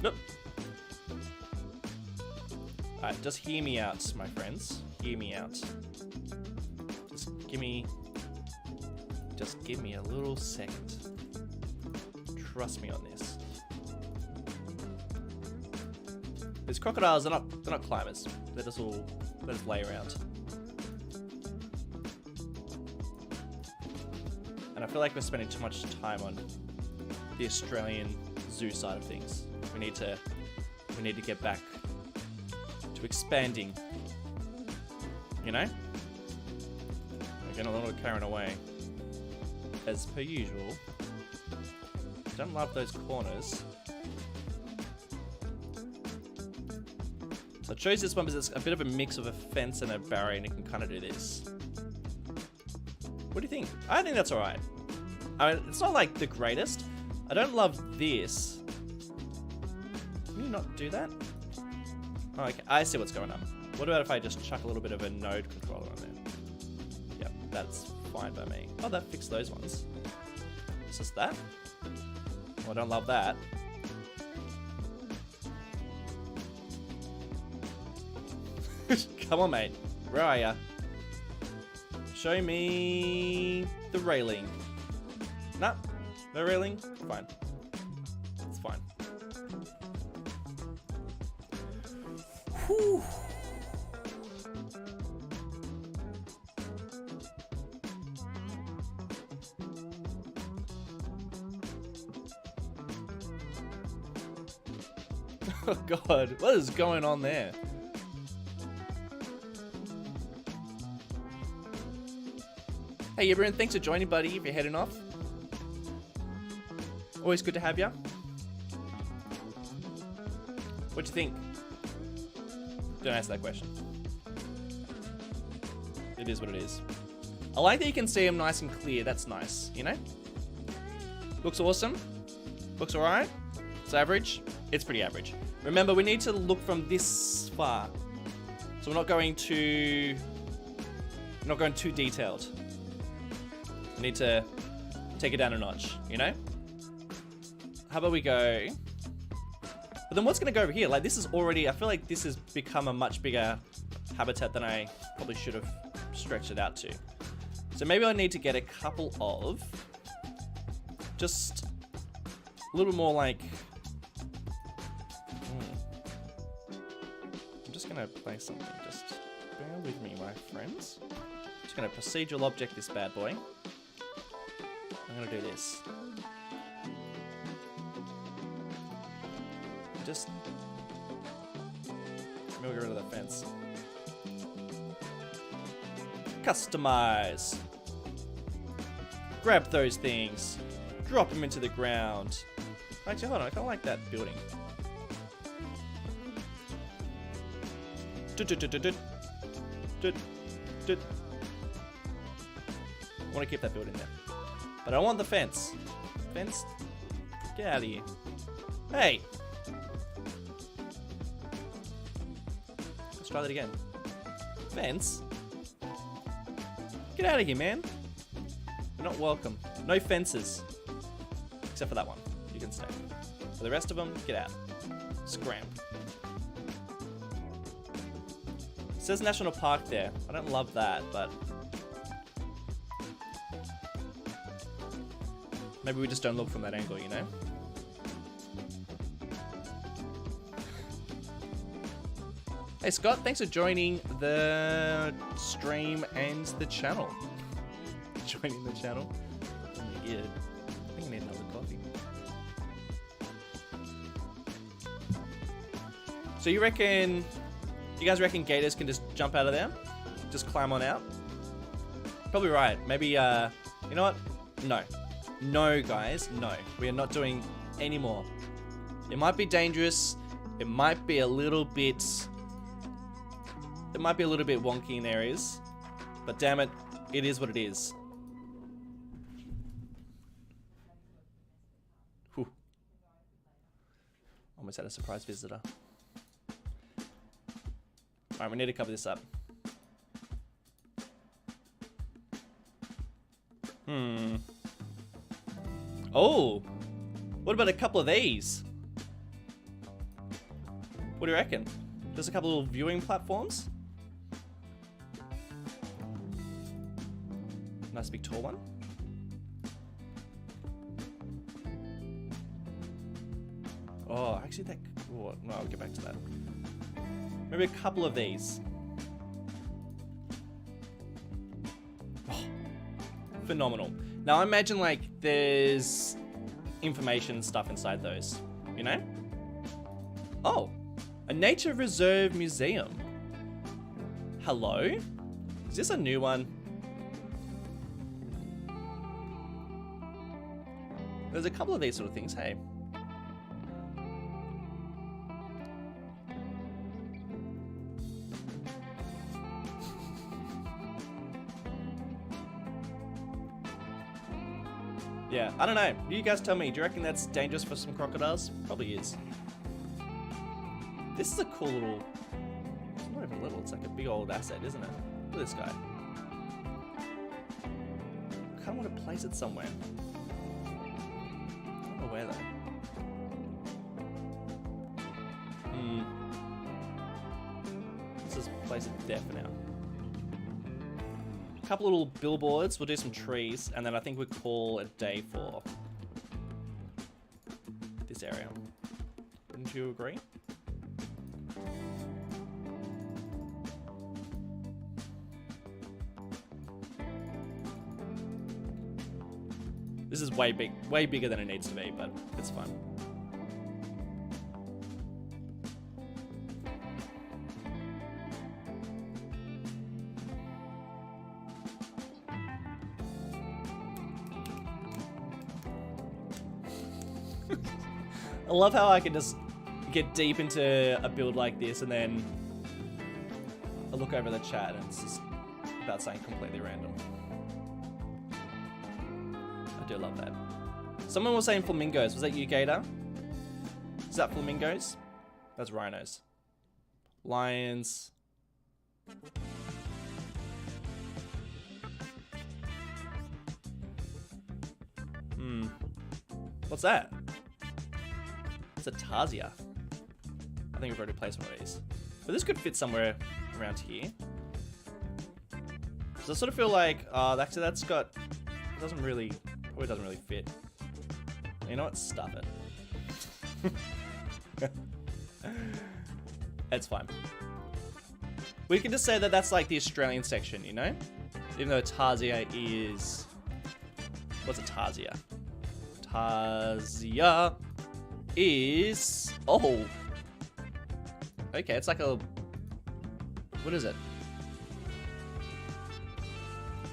Nope. Alright, just hear me out, my friends. Hear me out. Just give me a little second. Trust me on this. These crocodiles they're not climbers. They just lay around. And I feel like we're spending too much time on the Australian zoo side of things. We need to get back to expanding. You know? We're getting a little carried away. As per usual. Don't love those corners. So I chose this one because it's a bit of a mix of a fence and a barrier, and you can kind of do this. What do you think? I think that's alright. I mean, it's not like the greatest. I don't love this. Can you not do that? Oh, okay, I see what's going on. What about if I just chuck a little bit of a node controller on there? Yep, that's fine by me. Oh, that fixed those ones. It's just that? Oh, I don't love that. Come on, mate. Where are ya? Show me the railing. Nah, no railing. Fine. It's fine. Whew. Oh God, what is going on there? Hey everyone, thanks for joining, buddy, if you're heading off. Always good to have ya. What do you think? Don't answer that question. It is what it is. I like that you can see them nice and clear. That's nice, you know? Looks awesome. Looks alright. It's average. It's pretty average. Remember, we need to look from this far. So we're not going too detailed. We need to take it down a notch, you know? How about we go... But then what's going to go over here? Like, this is already... I feel like this has become a much bigger habitat than I probably should have stretched it out to. So maybe I need to get a couple of... Just... A little bit more like... I'm just going to play something. Just bear with me, my friends. Just going to procedural object this bad boy. I'm going to do this. Just... Maybe we'll get rid of that fence. Customize. Grab those things. Drop them into the ground. Actually, hold on. I kind of like that building. I want to keep that building there. But I want the fence. Fence? Get out of here. Hey! Let's try that again. Fence? Get out of here, man. You're not welcome. No fences. Except for that one. You can stay. For the rest of them, get out. Scram. It says National Park there. I don't love that, but... Maybe we just don't look from that angle, you know? Hey Scott, thanks for joining the stream and the channel. Joining the channel. Yeah, I think I need another coffee. So you guys reckon gators can just jump out of there? Just climb on out? Probably right. Maybe, you know what? No. No, guys, no. We are not doing any more. It might be dangerous. It might be a little bit... It might be a little bit wonky in areas. But damn it, it is what it is. Whew. Almost had a surprise visitor. Alright, we need to cover this up. Oh! What about a couple of these? What do you reckon? Just a couple of little viewing platforms? Nice big tall one. Oh, actually that... Oh, no, I'll get back to that. Maybe a couple of these. Oh, phenomenal. Now imagine like there's information stuff inside those, you know? Oh, a nature reserve museum. Hello? Is this a new one? There's a couple of these sort of things, hey? Yeah, I don't know. You guys tell me. Do you reckon that's dangerous for some crocodiles? Probably is. This is a cool little... It's not even little. It's like a big old asset, isn't it? Look at this guy. I kind of want to place it somewhere. I don't know where though. Let's just place it there for now. Couple little billboards, we'll do some trees, and then I think we'll call a day for this area. Wouldn't you agree? This is way bigger than it needs to be, but it's fun. I love how I can just get deep into a build like this and then I look over the chat and it's just about something completely random. I do love that. Someone was saying flamingos. Was that you, Gator? Is that flamingos? That's rhinos. Lions. What's that? It's a tarsier. I think we've already placed one of these. But this could fit somewhere around here. So I sort of feel like, actually that's got, it doesn't really, probably doesn't really fit. You know what? Stuff it. It's fine. We can just say that that's like the Australian section, you know? Even though tarsier is, what's a tarsier? Tarsier is, oh, okay, it's like a, what is it?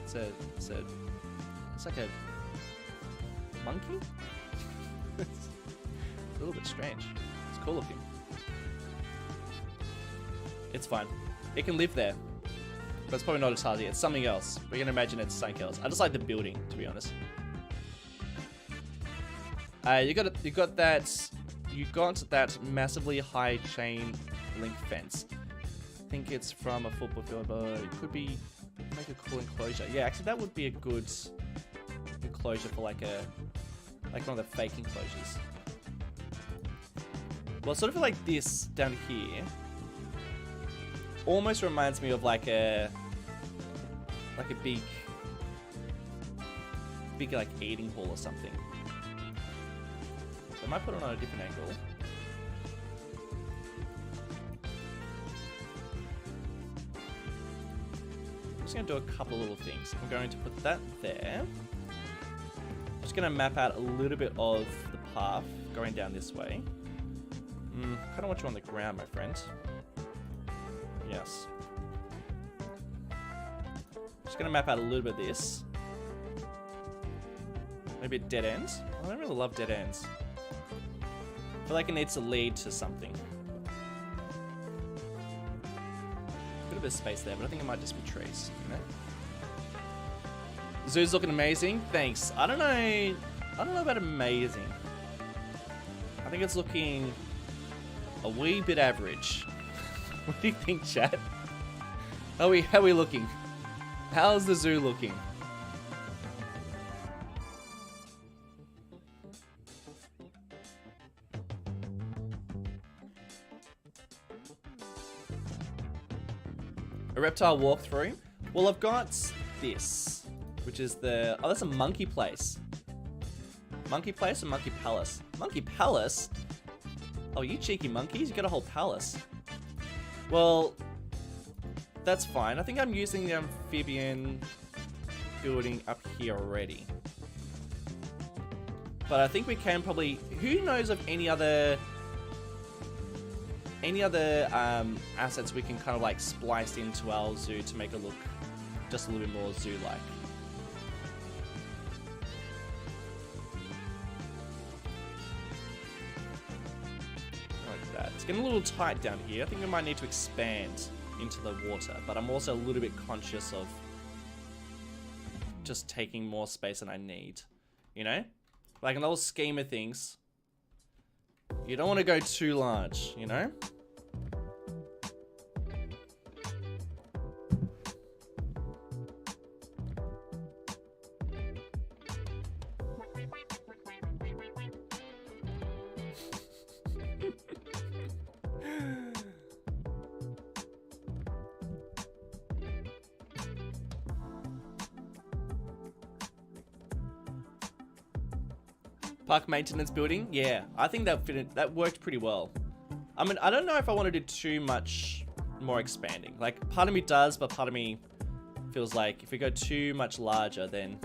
It's like a monkey? It's a little bit strange. It's cool looking. It's fine. It can live there. But it's probably not a tarsier. It's something else. We're going to imagine it's something else. I just like the building, to be honest. You got that massively high chain link fence. I think it's from a football field, but it could be make a cool enclosure. Yeah, actually that would be a good enclosure for like one of the fake enclosures. Well, sort of like this down here almost reminds me of like a big like eating hall or something. I might put it on a different angle. I'm just going to do a couple of little things. I'm going to put that there. I'm just going to map out a little bit of the path going down this way. Kind of want you on the ground, my friend. Yes. Just going to map out a little bit of this. Maybe a dead end. I don't really love dead ends. I feel like it needs to lead to something. Got a bit of space there, but I think it might just be trees, you know? Zoo's looking amazing. Thanks. I don't know about amazing. I think it's looking a wee bit average. What do you think, chat? How are we looking? How's the zoo looking? A reptile walkthrough? Well, I've got this, which is the... Oh, that's a monkey place. Monkey place or monkey palace? Monkey palace? Oh, you cheeky monkeys, you got a whole palace. Well, that's fine. I think I'm using the amphibian building up here already. But I think we can probably... Who knows of any other assets we can kind of like splice into our zoo to make it look just a little bit more zoo-like? Like that. It's getting a little tight down here. I think we might need to expand into the water, but I'm also a little bit conscious of just taking more space than I need, you know? Like in the whole scheme of things, you don't want to go too large, you know? Park maintenance building, yeah, I think that worked pretty well. I mean, I don't know if I want to do too much more expanding. Like, part of me does, but part of me feels like if we go too much larger, then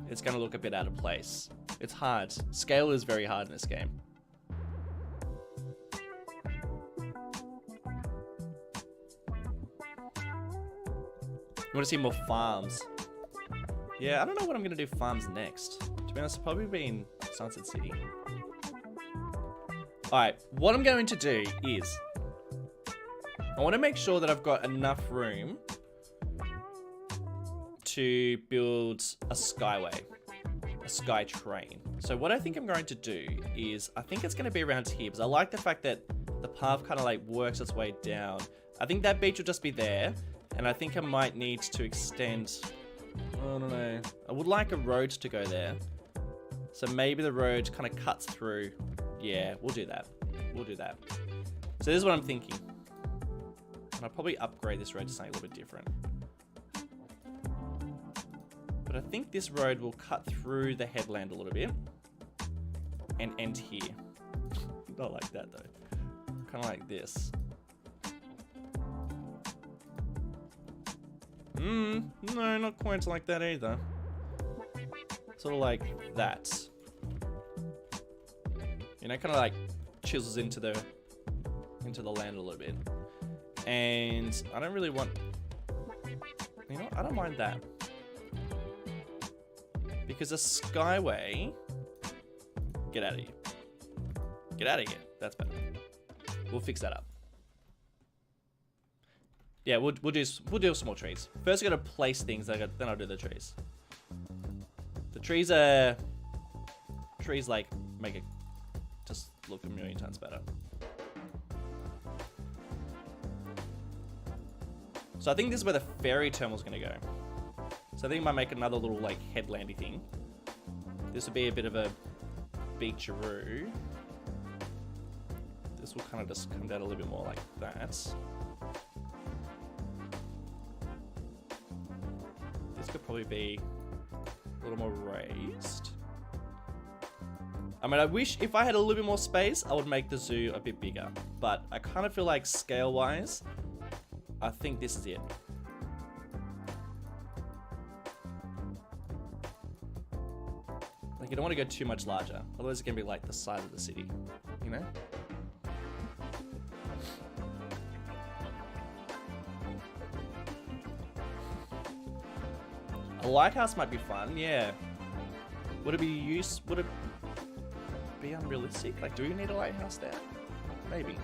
it's going to look a bit out of place. It's hard. Scale is very hard in this game. You want to see more farms? Yeah, I don't know what I'm going to do farms next. To be honest, I'll probably be in Sunset City. Alright, what I'm going to do is I want to make sure that I've got enough room to build a skyway, a sky train. So what I think I'm going to do is, I think it's going to be around here, because I like the fact that the path kind of like works its way down. I think that beach will just be there, and I think I might need to extend, I don't know, I would like a road to go there. So maybe the road kind of cuts through. Yeah, we'll do that. We'll do that. So this is what I'm thinking. And I'll probably upgrade this road to something a little bit different. But I think this road will cut through the headland a little bit and end here. Not like that though. Kind of like this. No, not quite like that either. Sort of like that. You know, kind of like chisels into the land a little bit. And I don't really want... You know, I don't mind that. Because a skyway... Get out of here. Get out of here. That's better. We'll fix that up. Yeah, we'll do some more trees. First, I gotta place things, then I'll do the trees. The trees like make it just look a million times better. So I think this is where the ferry terminal is gonna go. So I think I might make another little like headlandy thing. This will be a bit of a beacharoo. This will kind of just come down a little bit more like that. This could probably be a little more raised. I mean, I wish if I had a little bit more space, I would make the zoo a bit bigger. But I kind of feel like scale-wise, I think this is it. Like, you don't want to go too much larger. Otherwise, it's going to be like the size of the city, you know? A lighthouse might be fun, yeah. Would it be unrealistic? Like, do we need a lighthouse there? Maybe.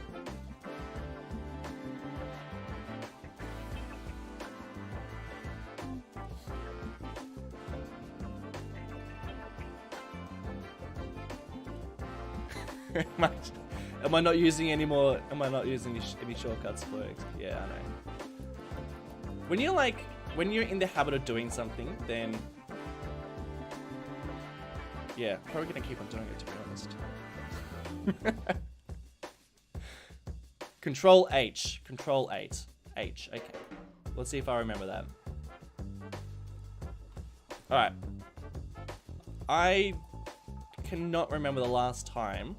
Am I not using any more? Am I not using any shortcuts for it? Yeah, I know. When you're in the habit of doing something, then yeah, probably gonna keep on doing it, to be honest. Control H. Control 8. H. Okay. Let's see if I remember that. Alright. I cannot remember the last time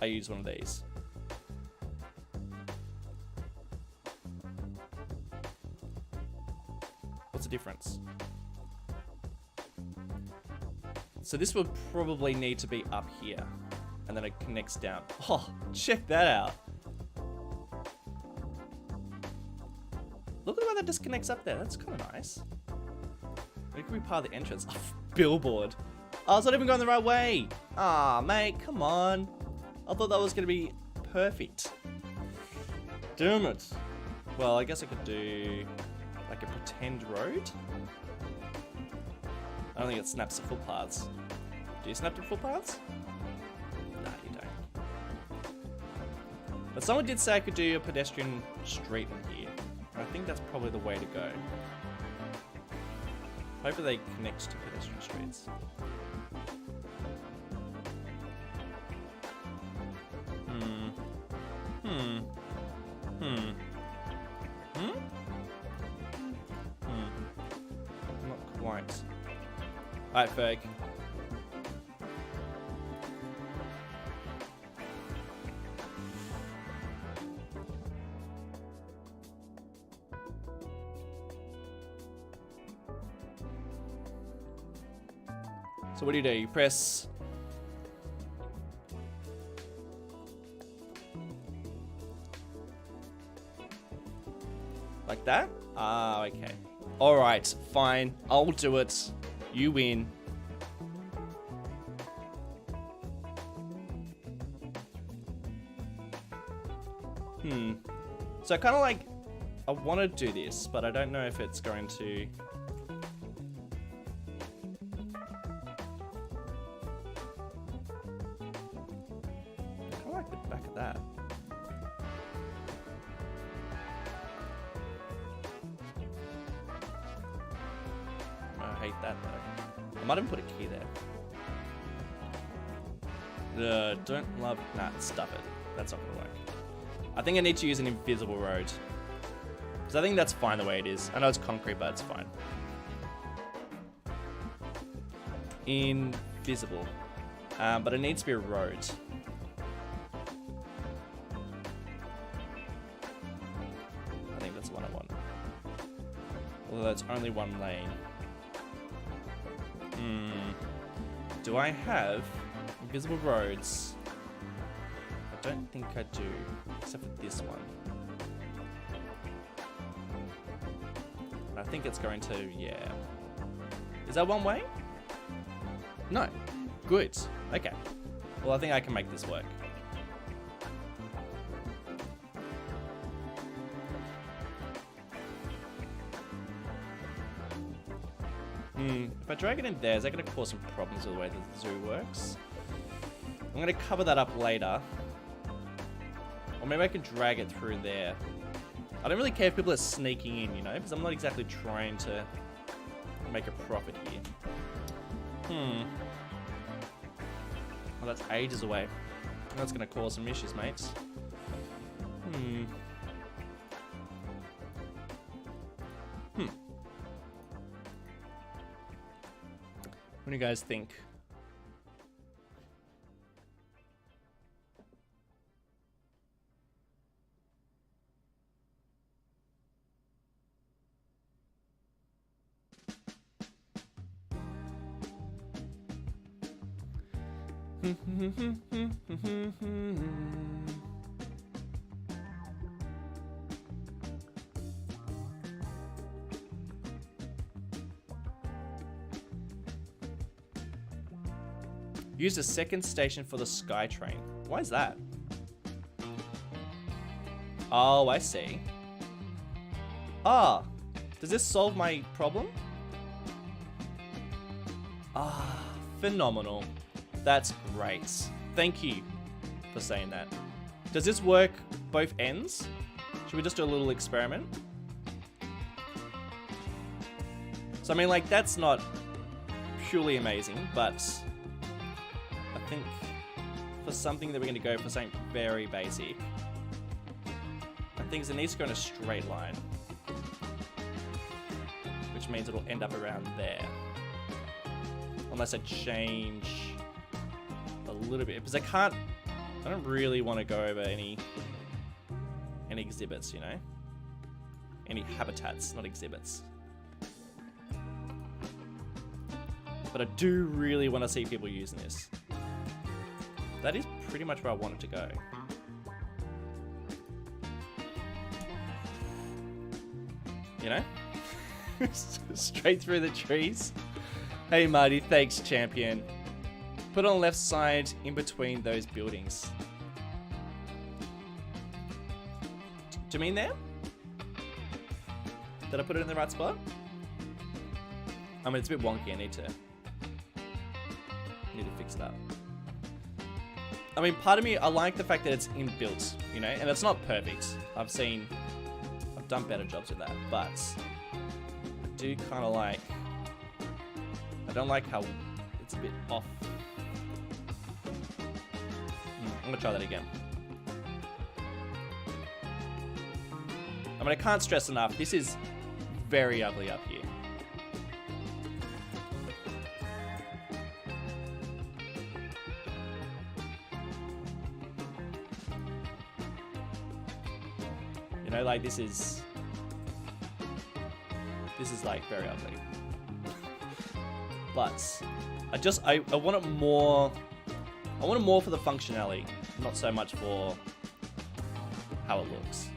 I used one of these. What's the difference? So this would probably need to be up here. And then it connects down. Oh, check that out. Look at the way that disconnects up there. That's kind of nice. It could be part of the entrance. Oh, billboard. Oh, it's not even going the right way. Ah, mate, come on. I thought that was going to be perfect. Damn it. Well, I guess I could do like a pretend road. I don't think it snaps to footpaths. Do you snap to footpaths? Nah, you don't. But someone did say I could do a pedestrian street in here. And I think that's probably the way to go. Hopefully they connect to pedestrian streets. Not quite. Alright, Ferg. So what do? You press... like that? Ah, okay. Alright, fine. I'll do it. You win. So I kind of like... I want to do this, but I don't know if it's going to... I might even put a key there. Don't love... Nah, stuff it. That's not gonna work. I think I need to use an invisible road. Because I think that's fine the way it is. I know it's concrete, but it's fine. Invisible. But it needs to be a road. I think that's the one I want. Although it's only one lane. Do I have invisible roads? I don't think I do, except for this one. I think it's going to, yeah. Is that one way? No. Good. Okay. Well, I think I can make this work. If I drag it in there, is that going to cause some problems with the way the zoo works? I'm going to cover that up later. Or maybe I can drag it through there. I don't really care if people are sneaking in, you know, because I'm not exactly trying to make a profit here. Well, that's ages away. That's going to cause some issues, mates. What do you guys think? Use a second station for the SkyTrain. Why is that? Oh, I see. Ah, does this solve my problem? Ah, phenomenal. That's great. Thank you for saying that. Does this work both ends? Should we just do a little experiment? So I mean, like, that's not purely amazing, but I think for something that we're going to go for something very basic, I think it needs to go in a straight line, which means it'll end up around there, unless I change a little bit, because I don't really want to go over any exhibits, you know, any habitats, not exhibits. But I do really want to see people using this. That is pretty much where I want it to go. You know? Straight through the trees. Hey Marty, thanks champion. Put on the left side in between those buildings. Do you mean there? Did I put it in the right spot? I mean, it's a bit wonky. I need to fix it up. I mean, part of me, I like the fact that it's inbuilt, you know, and it's not perfect. I've done better jobs with that, but I do kind of like, I don't like how it's a bit off. I'm gonna try that again. I mean, I can't stress enough, this is very ugly up here. You know, like, this is like very ugly. But I want it more. I want it more for the functionality, not so much for how it looks.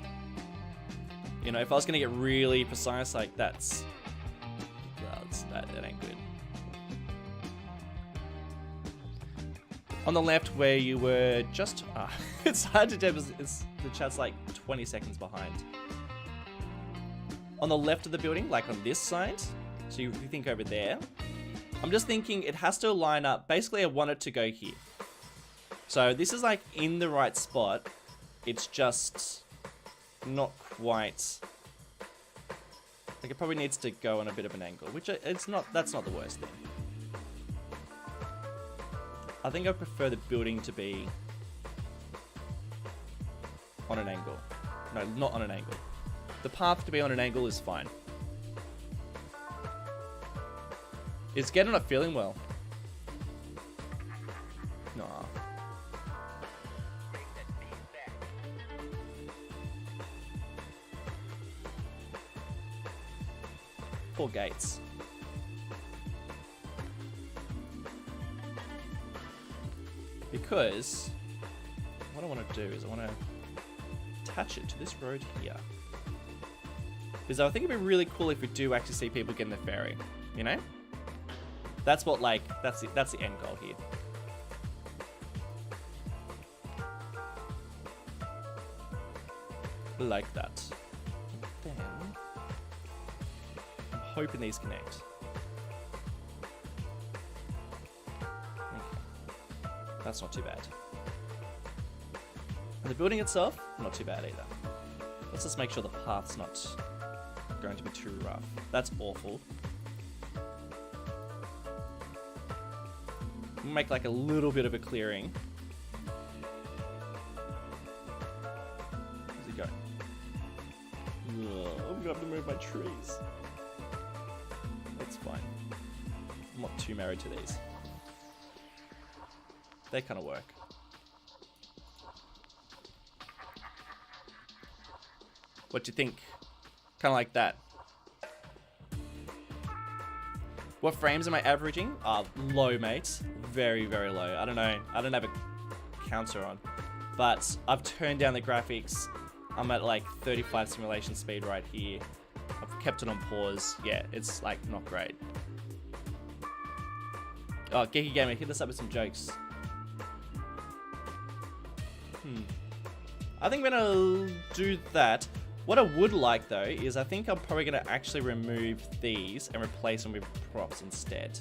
You know, if I was gonna get really precise, like that ain't good. On the left, where you were just, it's hard to tell because the chat's like 20 seconds behind. On the left of the building, like on this side, so you think over there, I'm just thinking it has to line up. Basically, I want it to go here. So this is like in the right spot. It's just not quite. Like, it probably needs to go on a bit of an angle, which it's not. That's not the worst thing. I think I prefer the building to be on an angle. No, not on an angle. The path to be on an angle is fine. It's getting not feeling well. Nah. Poor Gates. Because what I want to do is I want to attach it to this road here. Because I think it'd be really cool if we do actually see people getting the ferry, you know? That's what, like, that's the end goal here. Like that. Then I'm hoping these connect. Okay. That's not too bad. And the building itself, not too bad either. Let's just make sure the path's not going to be too rough. That's awful. We'll make like a little bit of a clearing. Where's it go? Oh, I'm gonna have to move my trees. That's fine. I'm not too married to these. They kind of work. What do you think? Kind of like that. What frames am I averaging? Low, mate. Very, very low. I don't know. I don't have a counter on. But I've turned down the graphics. I'm at like 35 simulation speed right here. I've kept it on pause. Yeah, it's like not great. Oh, Geeky Gamer, hit us up with some jokes. I think we're gonna do that. What I would like though is I think I'm probably gonna actually remove these and replace them with props instead.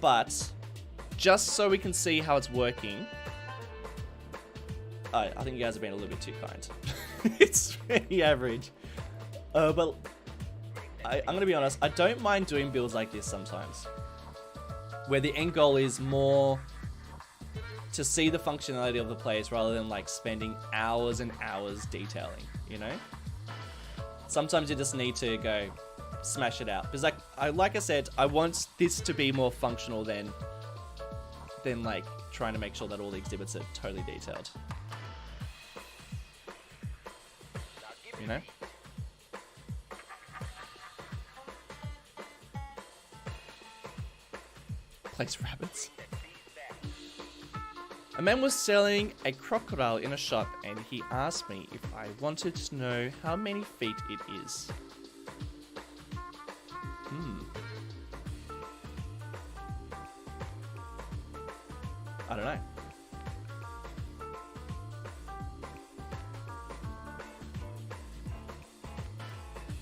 But just so we can see how it's working, I think you guys have been a little bit too kind. It's very average. But I'm going to be honest, I don't mind doing builds like this sometimes. Where the end goal is more to see the functionality of the place rather than like spending hours and hours detailing, you know? Sometimes you just need to go smash it out. Because like I said, I want this to be more functional than like trying to make sure that all the exhibits are totally detailed. You know? Place rabbits. A man was selling a crocodile in a shop and he asked me if I wanted to know how many feet it is. I don't know.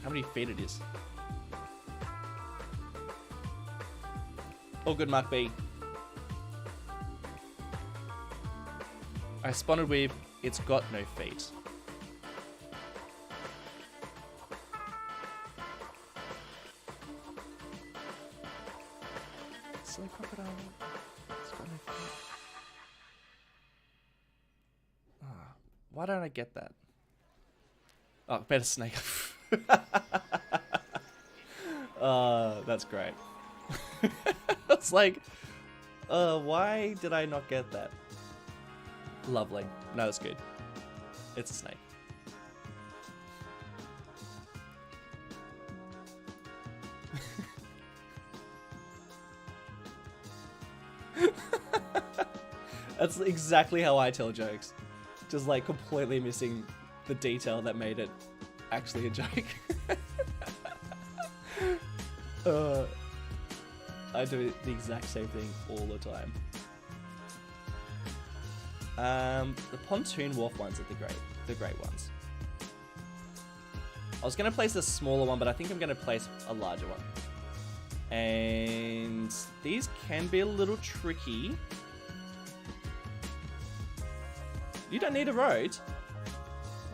How many feet it is? All good, Mark B. I responded with, it's got no feet. Silly crocodile. It's got no feet. Why don't I get that? Oh, better snake. That's great. It's like, why did I not get that? Lovely. No, it's good. It's a snake. That's exactly how I tell jokes. Just like completely missing the detail that made it actually a joke. I do the exact same thing all the time. The pontoon wharf ones are the great ones. I was gonna place a smaller one, but I think I'm gonna place a larger one. And these can be a little tricky. You don't need a road.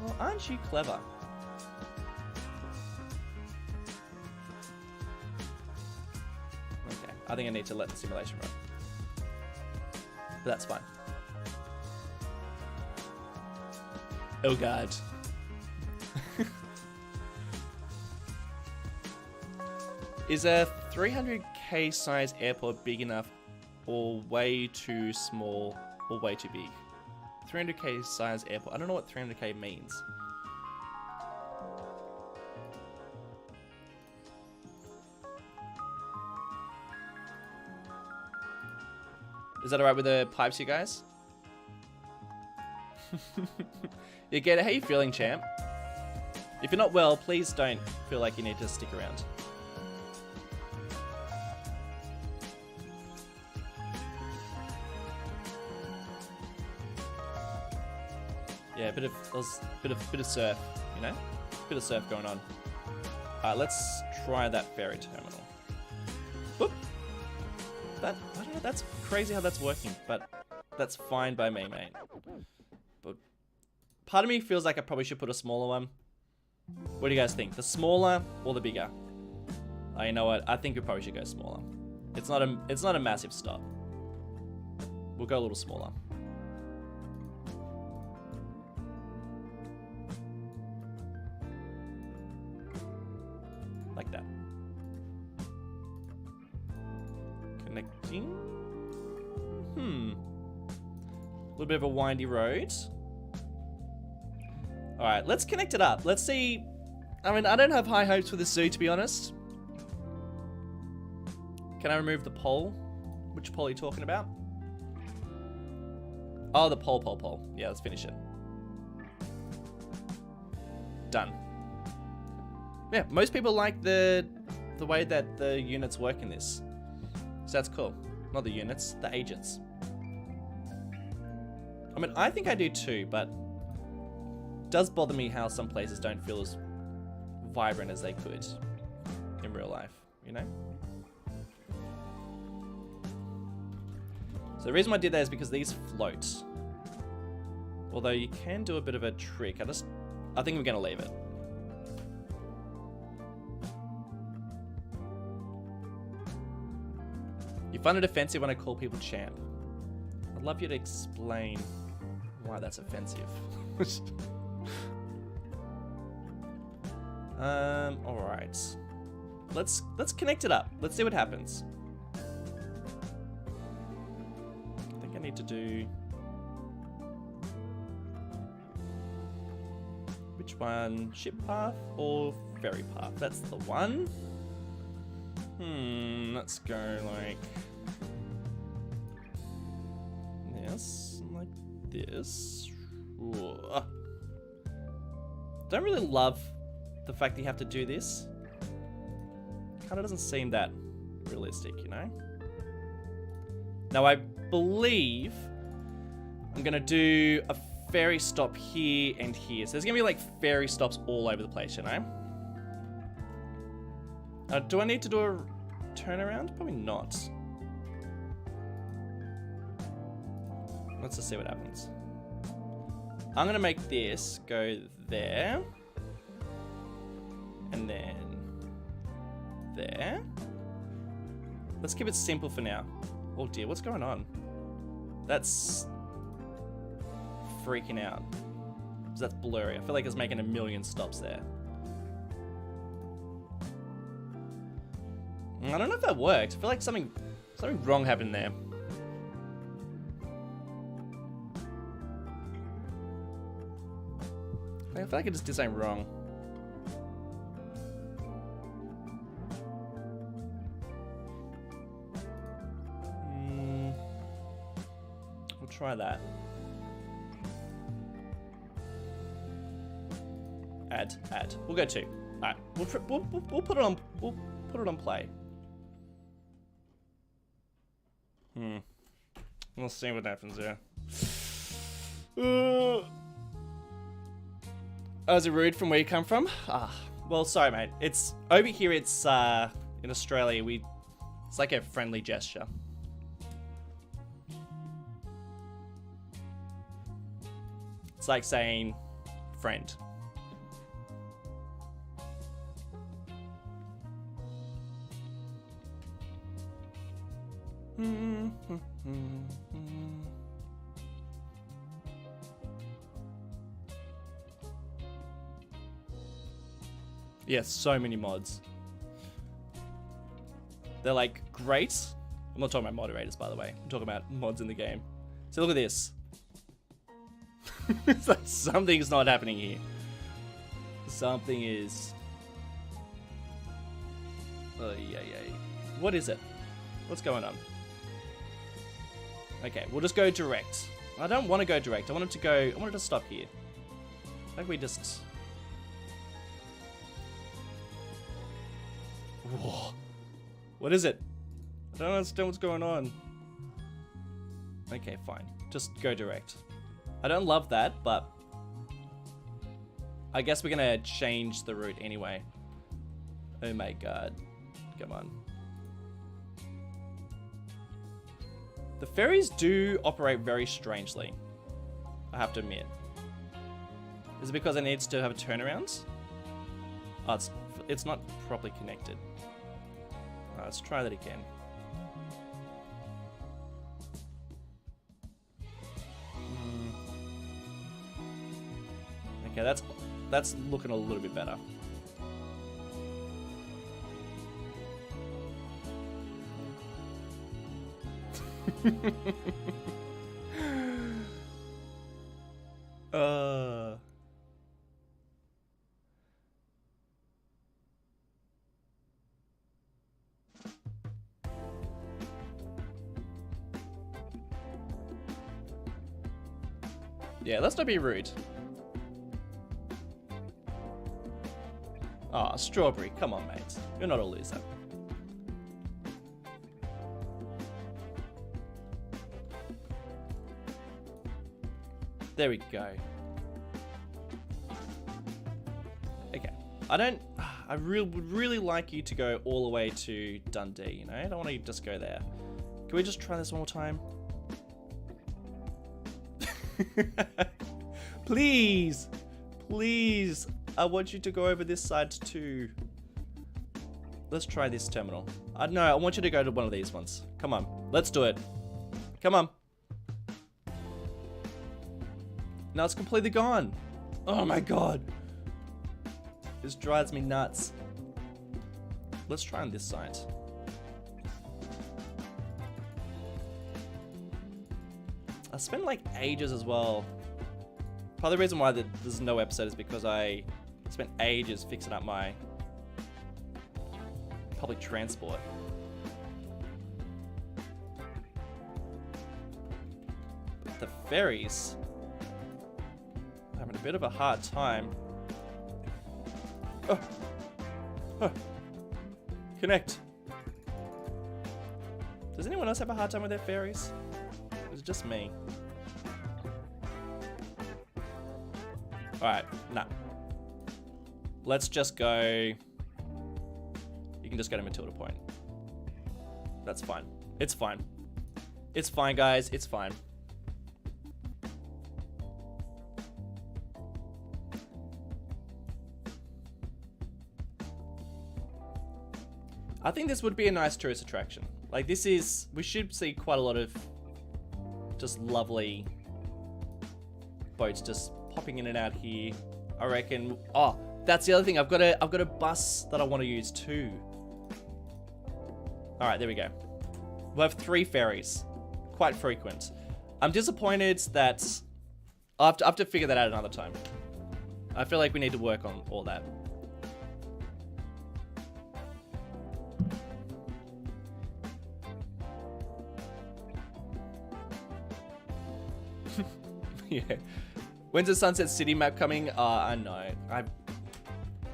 Well, aren't you clever? Okay, I think I need to let the simulation run. But that's fine. Oh god. Is a 300k size airport big enough or way too small or way too big? 300k size airport. I don't know what 300k means. Is that alright with the pipes, you guys? You get it? How you feeling, champ? If you're not well, please don't feel like you need to stick around. Yeah, bit of surf, you know? Bit of surf going on. Alright, let's try that ferry terminal. Whoop. I don't know, that's crazy how that's working, but that's fine by me, mate. But part of me feels like I probably should put a smaller one. What do you guys think? The smaller or the bigger? Oh, you know what? I think we probably should go smaller. It's not a massive stop. We'll go a little smaller. Like that. Connecting. A little bit of a windy road. Alright, let's connect it up. Let's see. I mean, I don't have high hopes for this zoo, to be honest. Can I remove the pole? Which pole are you talking about? Oh, the pole. Yeah, let's finish it. Done. Yeah, most people like the way that the units work in this. So that's cool. Not the units, the agents. I mean, I think I do too, but it does bother me how some places don't feel as vibrant as they could in real life, you know? So the reason why I did that is because these float. Although you can do a bit of a trick. I think we're gonna leave it. You find it offensive when I call people champ. I'd love you to explain why that's offensive. Alright. Let's connect it up. Let's see what happens. I think I need to do... Which one? Ship path or ferry path? That's the one. Let's go like this, like this. Ooh. Don't really love the fact that you have to do this. Kind of doesn't seem that realistic, you know? Now I believe I'm gonna do a ferry stop here and here. So there's gonna be like ferry stops all over the place, you know? Do I need to do a turnaround? Probably not. Let's just see what happens. I'm gonna make this go there. And then there. Let's keep it simple for now. Oh dear, what's going on? That's freaking out. That's blurry. I feel like it's making a million stops there. I don't know if that worked. I feel like something wrong happened there. I feel like I just did something wrong. We'll try that. Add. We'll go 2. All right. We'll put it on. We'll put it on play. We'll see what happens there. Oh, is it rude from where you come from? Well, sorry, mate. It's over here. It's in Australia. It's like a friendly gesture. It's like saying friend. Yes, so many mods. They're like great. I'm not talking about moderators, by the way. I'm talking about mods in the game. So look at this. It's like something's not happening here. Something is. Oh yeah. What is it? What's going on? Okay, we'll just go direct. I don't want to go direct. I want it to go. I want it to stop here. Like we just. Whoa. What is it? I don't understand what's going on. Okay, fine. Just go direct. I don't love that, but I guess we're gonna change the route anyway. Oh my god. Come on. The ferries do operate very strangely, I have to admit. Is it because it needs to have a turnaround? Oh, it's not properly connected. Let's try that again. Okay, that's looking a little bit better. Yeah, let's not be rude. Ah, Strawberry, come on, mate. You're not a loser. There we go. Okay. I would really like you to go all the way to Dundee, you know? I don't want to just go there. Can we just try this one more time? Please. Please. I want you to go over this side too. Let's try this terminal. No, I want you to go to one of these ones. Come on. Let's do it. Come on. Now it's completely gone. Oh my god. This drives me nuts. Let's try on this side. I spent like ages as well. Part of the reason why there's no episode is because I spent ages fixing up my public transport. But the ferries, I'm having a bit of a hard time. Oh. Oh. Connect. Does anyone else have a hard time with their ferries? Or is it just me? Alright, nah. Let's just go. You can just go to Matilda Point. That's fine. It's fine. It's fine, guys. It's fine. I think this would be a nice tourist attraction. Like this is, we should see quite a lot of just lovely boats just popping in and out here. I reckon. Oh, that's the other thing. I've got a bus that I want to use too. All right, there we go. We'll have 3 ferries, quite frequent. I'm disappointed that I'll have to figure that out another time. I feel like we need to work on all that. Yeah. When's the Sunset City map coming? I know. I've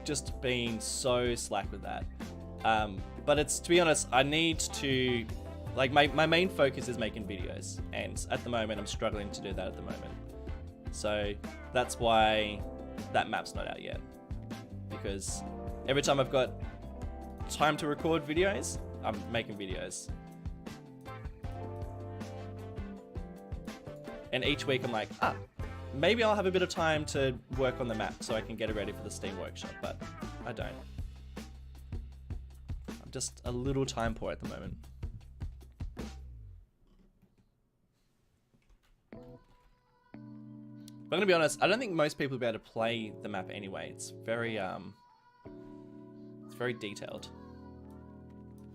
just been so slack with that. But it's, to be honest, I need to, like, my main focus is making videos. And at the moment, I'm struggling to do that at the moment. So that's why that map's not out yet. Because every time I've got time to record videos, I'm making videos. And each week I'm like, maybe I'll have a bit of time to work on the map so I can get it ready for the Steam Workshop, but I don't. I'm just a little time poor at the moment. But I'm gonna be honest, I don't think most people will be able to play the map anyway. It's very detailed.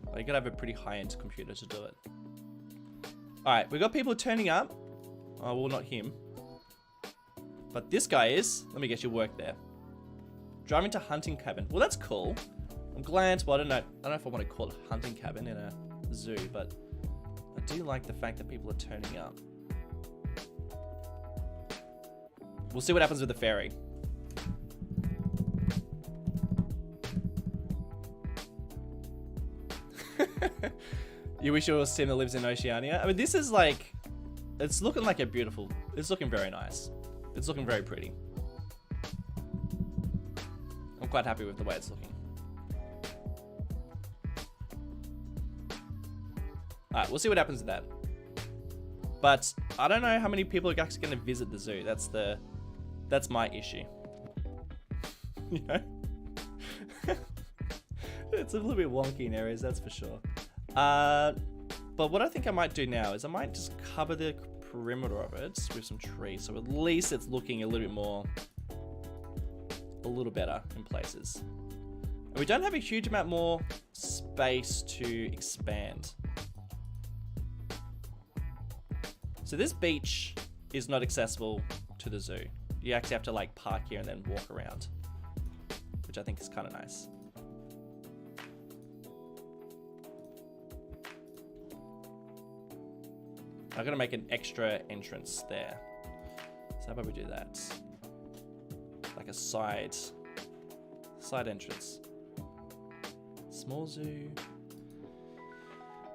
Like, you gotta have a pretty high-end computer to do it. Alright, we got people turning up. Oh, well, not him. But this guy is. Let me get you work there. Driving to hunting cabin. Well, that's cool. I'm glad. Well, I don't know if I want to call it hunting cabin in a zoo, but I do like the fact that people are turning up. We'll see what happens with the ferry. You wish you were a sim that lives in Oceania? I mean, this is like, it's looking like a beautiful, it's looking very nice. It's looking very pretty. I'm quite happy with the way it's looking. Alright, we'll see what happens with that. But I don't know how many people are actually going to visit the zoo. That's my issue. You know? It's a little bit wonky in areas, that's for sure. But what I think I might do now is I might just cover the perimeter of it with some trees, so at least it's looking a little better in places. And we don't have a huge amount more space to expand. So this beach is not accessible to the zoo. You actually have to like park here and then walk around, which I think is kind of nice. I'm gonna make an extra entrance there. So how about we do that? Like a side entrance. Small zoo.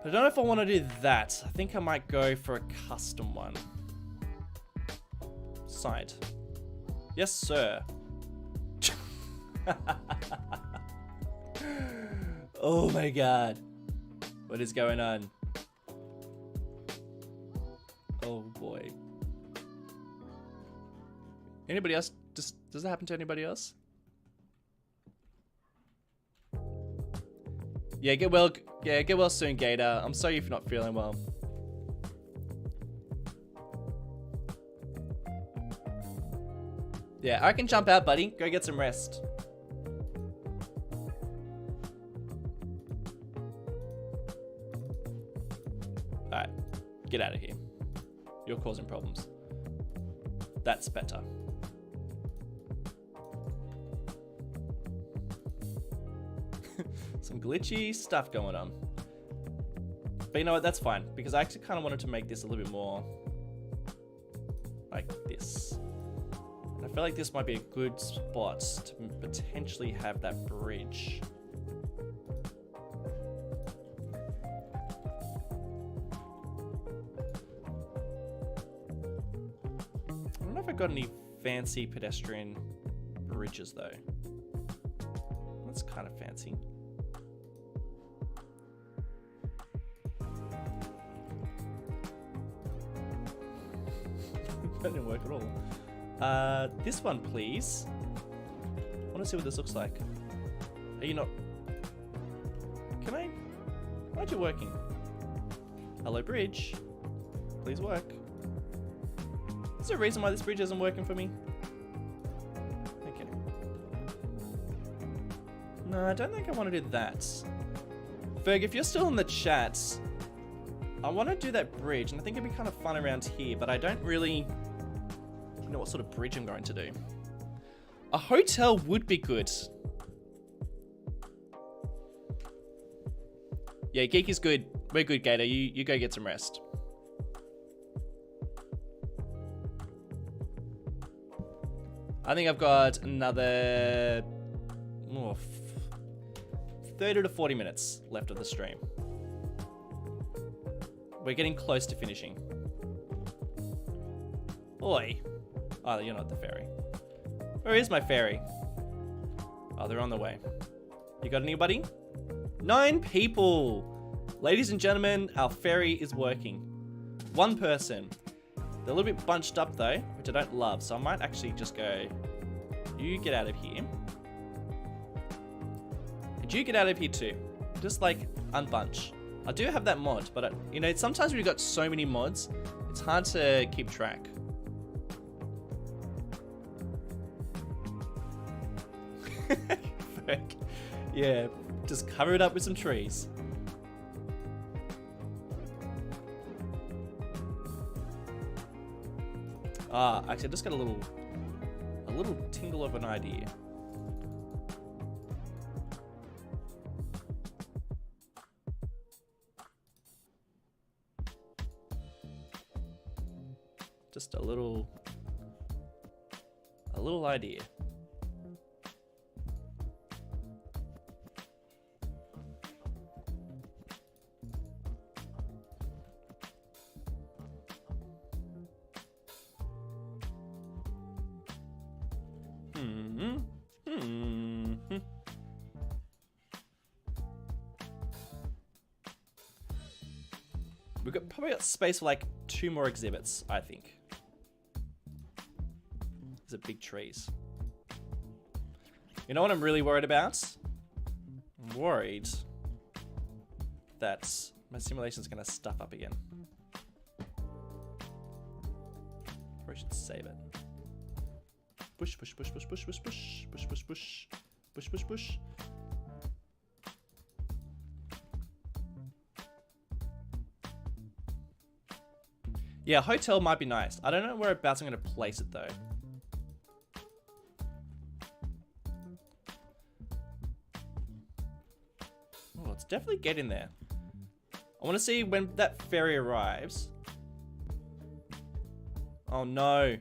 But I don't know if I want to do that. I think I might go for a custom one. Side. Yes, sir. Oh my god. What is going on? Oh boy. Anybody else? Does that happen to anybody else? Yeah, get well. Yeah, get well soon, Gator. I'm sorry if you're not feeling well. Yeah, I can jump out, buddy. Go get some rest. Alright, get out of here. You're causing problems. That's better. Some glitchy stuff going on. But you know what? That's fine. Because I actually kind of wanted to make this a little bit more like this. And I feel like this might be a good spot to potentially have that bridge. I don't know if I got any fancy pedestrian bridges though. That's kind of fancy. That didn't work at all. This one, please. I want to see what this looks like. Are you not... Can I... Why'd you working? Hello, bridge. Please work. Is there a reason why this bridge isn't working for me? Okay. No, I don't think I want to do that. Ferg, if you're still in the chat, I want to do that bridge, and I think it'd be kind of fun around here, but I don't really know what sort of bridge I'm going to do. A hotel would be good. Yeah, Geek is good. We're good, Gator. You go get some rest. I think I've got another 30 to 40 minutes left of the stream. We're getting close to finishing. Oi. Oh, you're not the ferry. Where is my ferry? Oh, they're on the way. You got anybody? 9 people! Ladies and gentlemen, our ferry is working. 1 person. They're a little bit bunched up though, which I don't love, so I might actually just go, you get out of here. And you get out of here too. Just like unbunch. I do have that mod, but you know, sometimes when you've got so many mods, it's hard to keep track. Yeah, just cover it up with some trees. Actually, I just got a little tingle of an idea. Just a little idea. We've probably got space for like 2 more exhibits, I think. These are big trees. You know what I'm really worried about? I'm worried that my simulation's gonna stuff up again. Or I should save it. Push, push, push, push, push, push, push, push, push, push, push, push, push. Yeah, hotel might be nice. I don't know whereabouts I'm going to place it though. Oh, let's definitely get in there. I want to see when that ferry arrives. Oh no.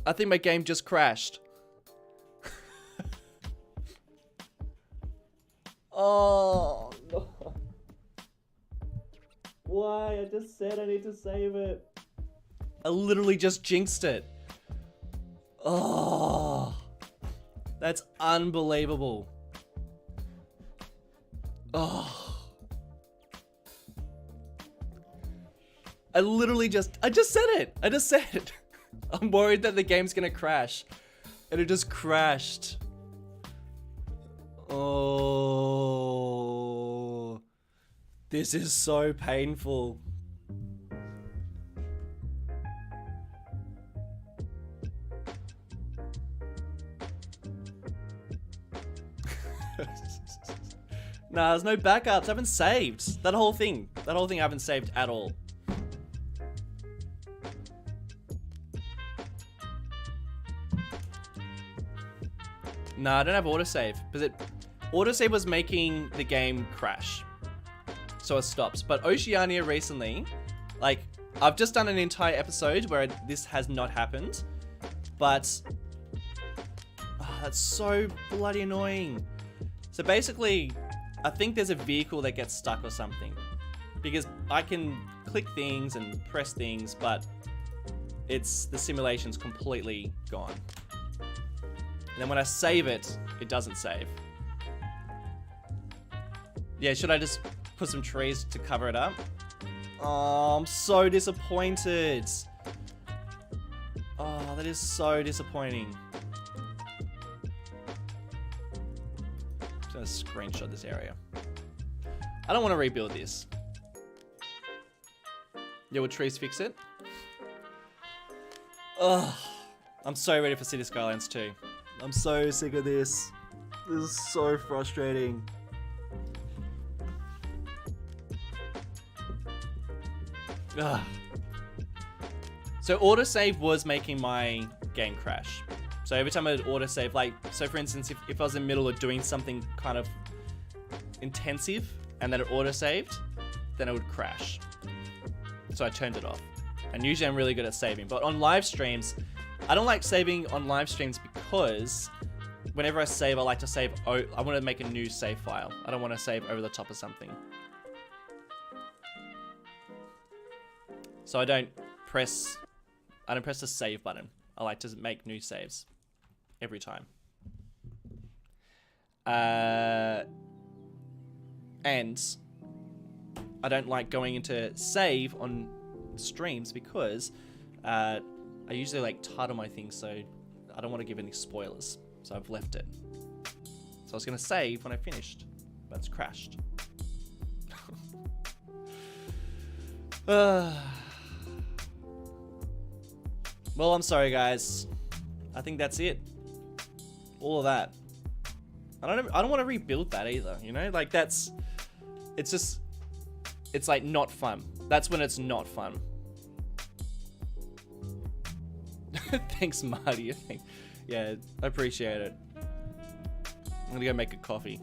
I think my game just crashed. Oh no. Why? I just said I need to save it. I literally just jinxed it. Oh. That's unbelievable. Oh. I just said it. I just said it. I'm worried that the game's gonna crash. And it just crashed. Oh. This is so painful. Nah, there's no backups. I haven't saved. That whole thing I haven't saved at all. Nah, I don't have autosave. Because autosave was making the game crash. So it stops. But Oceania recently, like, I've just done an entire episode where this has not happened. But, oh, that's so bloody annoying. So basically, I think there's a vehicle that gets stuck or something. Because I can click things and press things, but the simulation's completely gone. And then when I save it, it doesn't save. Yeah, should I just put some trees to cover it up? Oh, I'm so disappointed. Oh, that is so disappointing. I'm just gonna screenshot this area. I don't want to rebuild this. Yeah, will trees fix it? Ugh. I'm so ready for City Skylines 2. I'm so sick of this. This is so frustrating. Ugh. So autosave was making my game crash. So every time I'd autosave, like, so for instance, if I was in the middle of doing something kind of intensive and then it autosaved, then it would crash. So I turned it off. And usually I'm really good at saving, but on live streams, I don't like saving on live streams because whenever I save, I like to save, I want to make a new save file. I don't want to save over the top of something. So I don't press the save button. I like to make new saves every time. And I don't like going into save on streams because I usually like title my things, so I don't want to give any spoilers. So I've left it. So I was going to save when I finished, but it's crashed. Well, I'm sorry, guys. I think that's it. All of that. I don't want to rebuild that either, you know? Like, it's like not fun. That's when it's not fun. Thanks, Marty. Yeah, I appreciate it. I'm gonna go make a coffee.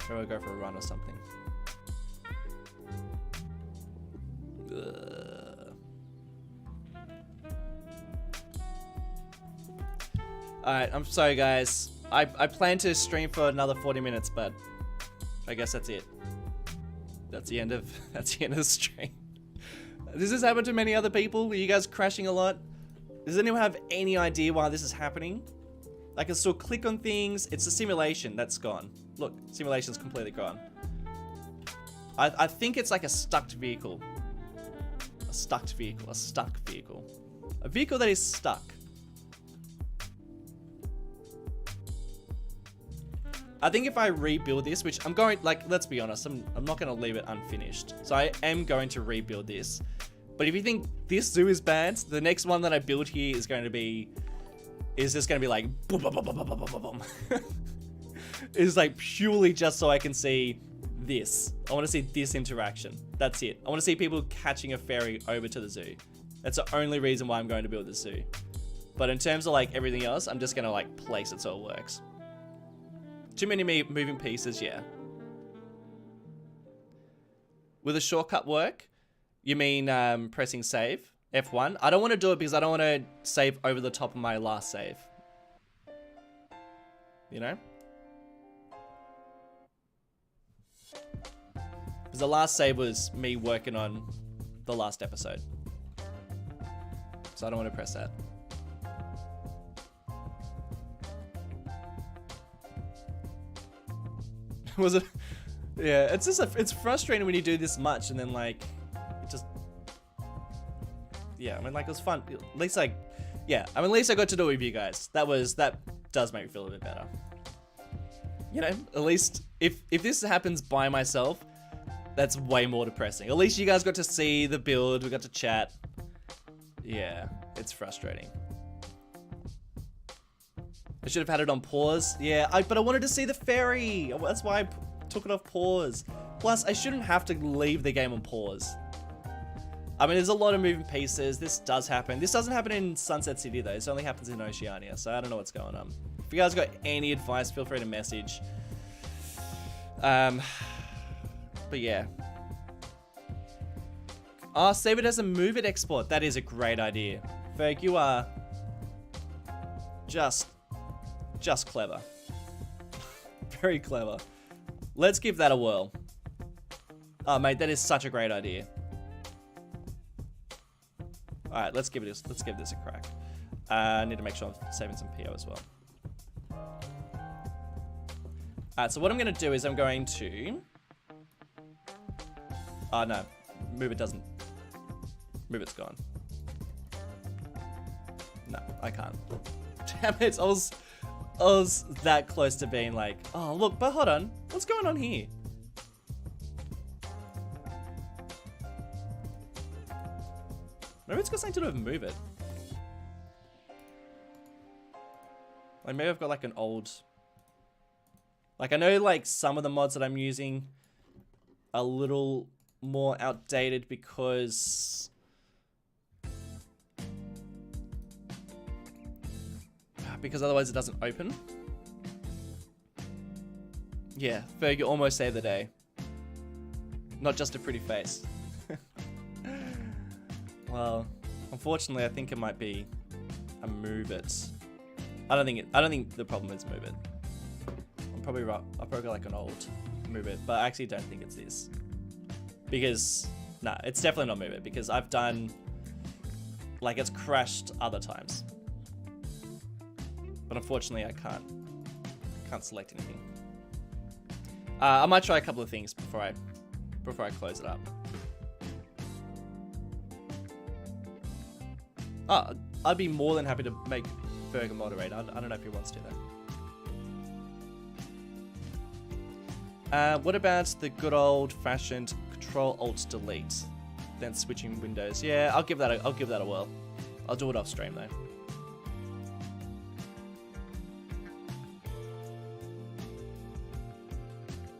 Or I'll go for a run or something. Alright, I'm sorry guys. I plan to stream for another 40 minutes, but I guess that's it. That's the end of the stream. Does this happen to many other people? Are you guys crashing a lot? Does anyone have any idea why this is happening? I can still click on things. It's a simulation that's gone. Look, simulation's completely gone. I think it's like a stuck vehicle. A stuck vehicle. A vehicle that is stuck. I think if I rebuild this, which I'm going, like, let's be honest, I'm not going to leave it unfinished. So I am going to rebuild this. But if you think this zoo is bad, the next one that I build here is just going to be like, boom, boom, boom, boom, boom, boom, boom, boom. It's like purely just so I can see this. I want to see this interaction. That's it. I want to see people catching a ferry over to the zoo. That's the only reason why I'm going to build the zoo. But in terms of like everything else, I'm just going to like place it so it works. Too many moving pieces, yeah. Will the shortcut work? You mean pressing save? F1? I don't want to do it because I don't want to save over the top of my last save. You know? Because the last save was me working on the last episode. So I don't want to press that. Was it Yeah, it's just it's frustrating when you do this much and then like it just yeah, I mean like it was fun. At least like yeah, I mean at least I got to do it with you guys. That does make me feel a bit better. You know, at least if this happens by myself, that's way more depressing. At least you guys got to see the build, we got to chat. Yeah, it's frustrating. I should have had it on pause. Yeah, but I wanted to see the ferry. That's why I took it off pause. Plus, I shouldn't have to leave the game on pause. I mean, there's a lot of moving pieces. This does happen. This doesn't happen in Sunset City, though. This only happens in Oceania, so I don't know what's going on. If you guys got any advice, feel free to message. But yeah. Oh, save it as a move it export. That is a great idea. Ferg, you are just clever. Very clever. Let's give that a whirl. Oh, mate, that is such a great idea. All right, let's give this a crack. I need to make sure I'm saving some PO as well. All right, so what I'm going to do is I'm going to... Oh, no. Move it doesn't... Move it's gone. No, I can't. Damn it, I was that close to being like, oh, look, but hold on. What's going on here? Maybe it's got something to do with move it. Like maybe I've got like an old... Like I know like some of the mods that I'm using are a little more outdated because... Because otherwise it doesn't open. Yeah, Ferg, you almost saved the day. Not just a pretty face. Well, unfortunately, I think it might be a move it. I don't think the problem is move it. I'm probably right. I'll probably go like an old move it, but I actually don't think it's this. Because nah, it's definitely not move it because I've done like it's crashed other times. But unfortunately, I can't select anything. I might try a couple of things before I close it up. Oh, I'd be more than happy to make Ferg a moderator. I don't know if he wants to though. What about the good old-fashioned Control-Alt-Delete, then switching windows? Yeah, I'll give that a whirl. I'll do it off stream though.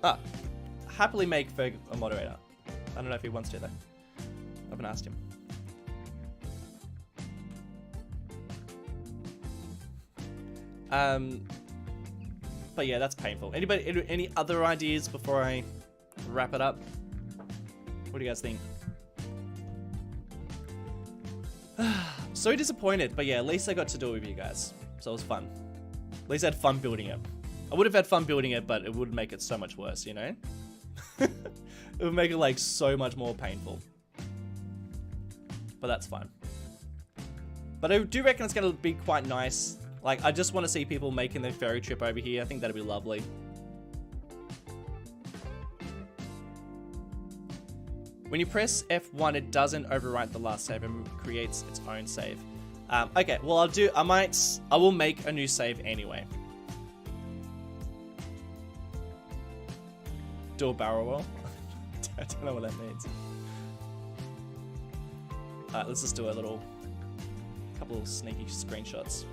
Ah, happily make Ferg a moderator. I don't know if he wants to though. I haven't asked him. But yeah, that's painful. Any other ideas before I wrap it up? What do you guys think? So disappointed, but yeah, at least I got to do it with you guys. So it was fun. At least I had fun building it. I would have had fun building it, but it would make it so much worse, you know? It would make it like so much more painful. But that's fine. But I do reckon it's going to be quite nice. Like, I just want to see people making their ferry trip over here. I think that'd be lovely. When you press F1, it doesn't overwrite the last save and creates its own save. Okay, well I will make a new save anyway. Do a barrel roll? I don't know what that means. Alright, let's just do a couple of sneaky screenshots.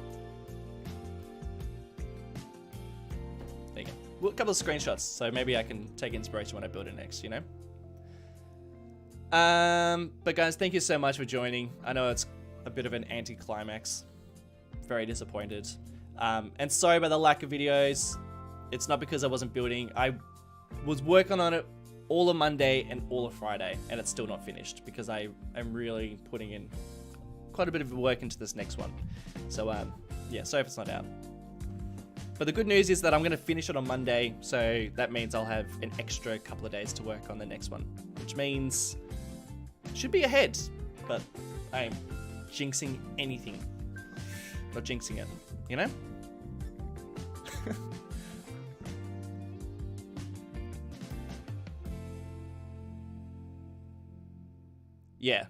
There you go. Well, a couple of screenshots, so maybe I can take inspiration when I build it next, you know? But guys, thank you so much for joining. I know it's a bit of an anticlimax. Very disappointed. And sorry about the lack of videos. It's not because I wasn't building. I was working on it all of Monday and all of Friday, and it's still not finished because I am really putting in quite a bit of work into this next one. So, yeah, sorry if it's not out. But the good news is that I'm going to finish it on Monday, so that means I'll have an extra couple of days to work on the next one, which means it should be ahead, but I am jinxing anything. Not jinxing it, you know? Yeah.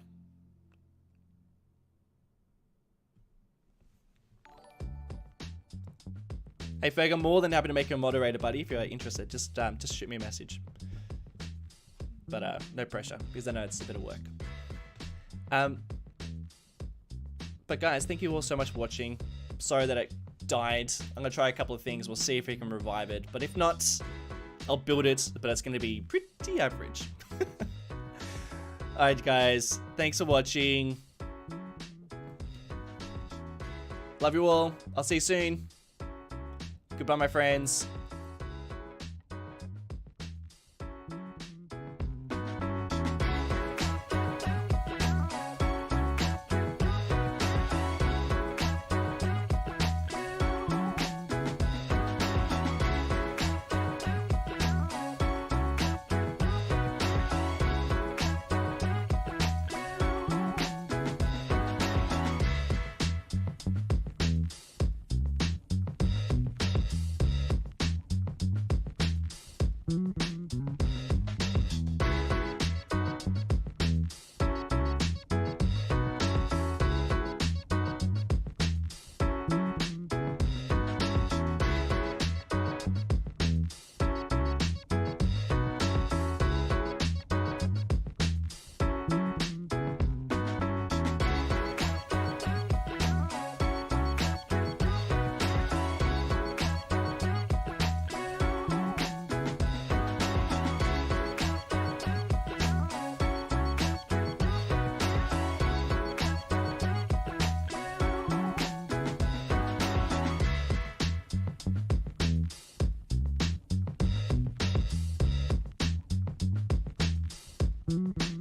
Hey Ferg, I'm more than happy to make you a moderator, buddy. If you're interested, just shoot me a message. But no pressure, because I know it's a bit of work. But guys, thank you all so much for watching. Sorry that it died. I'm gonna try a couple of things. We'll see if we can revive it. But if not, I'll build it. But it's gonna be pretty average. Alright guys, thanks for watching. Love you all. I'll see you soon. Goodbye, my friends. Mm-hmm.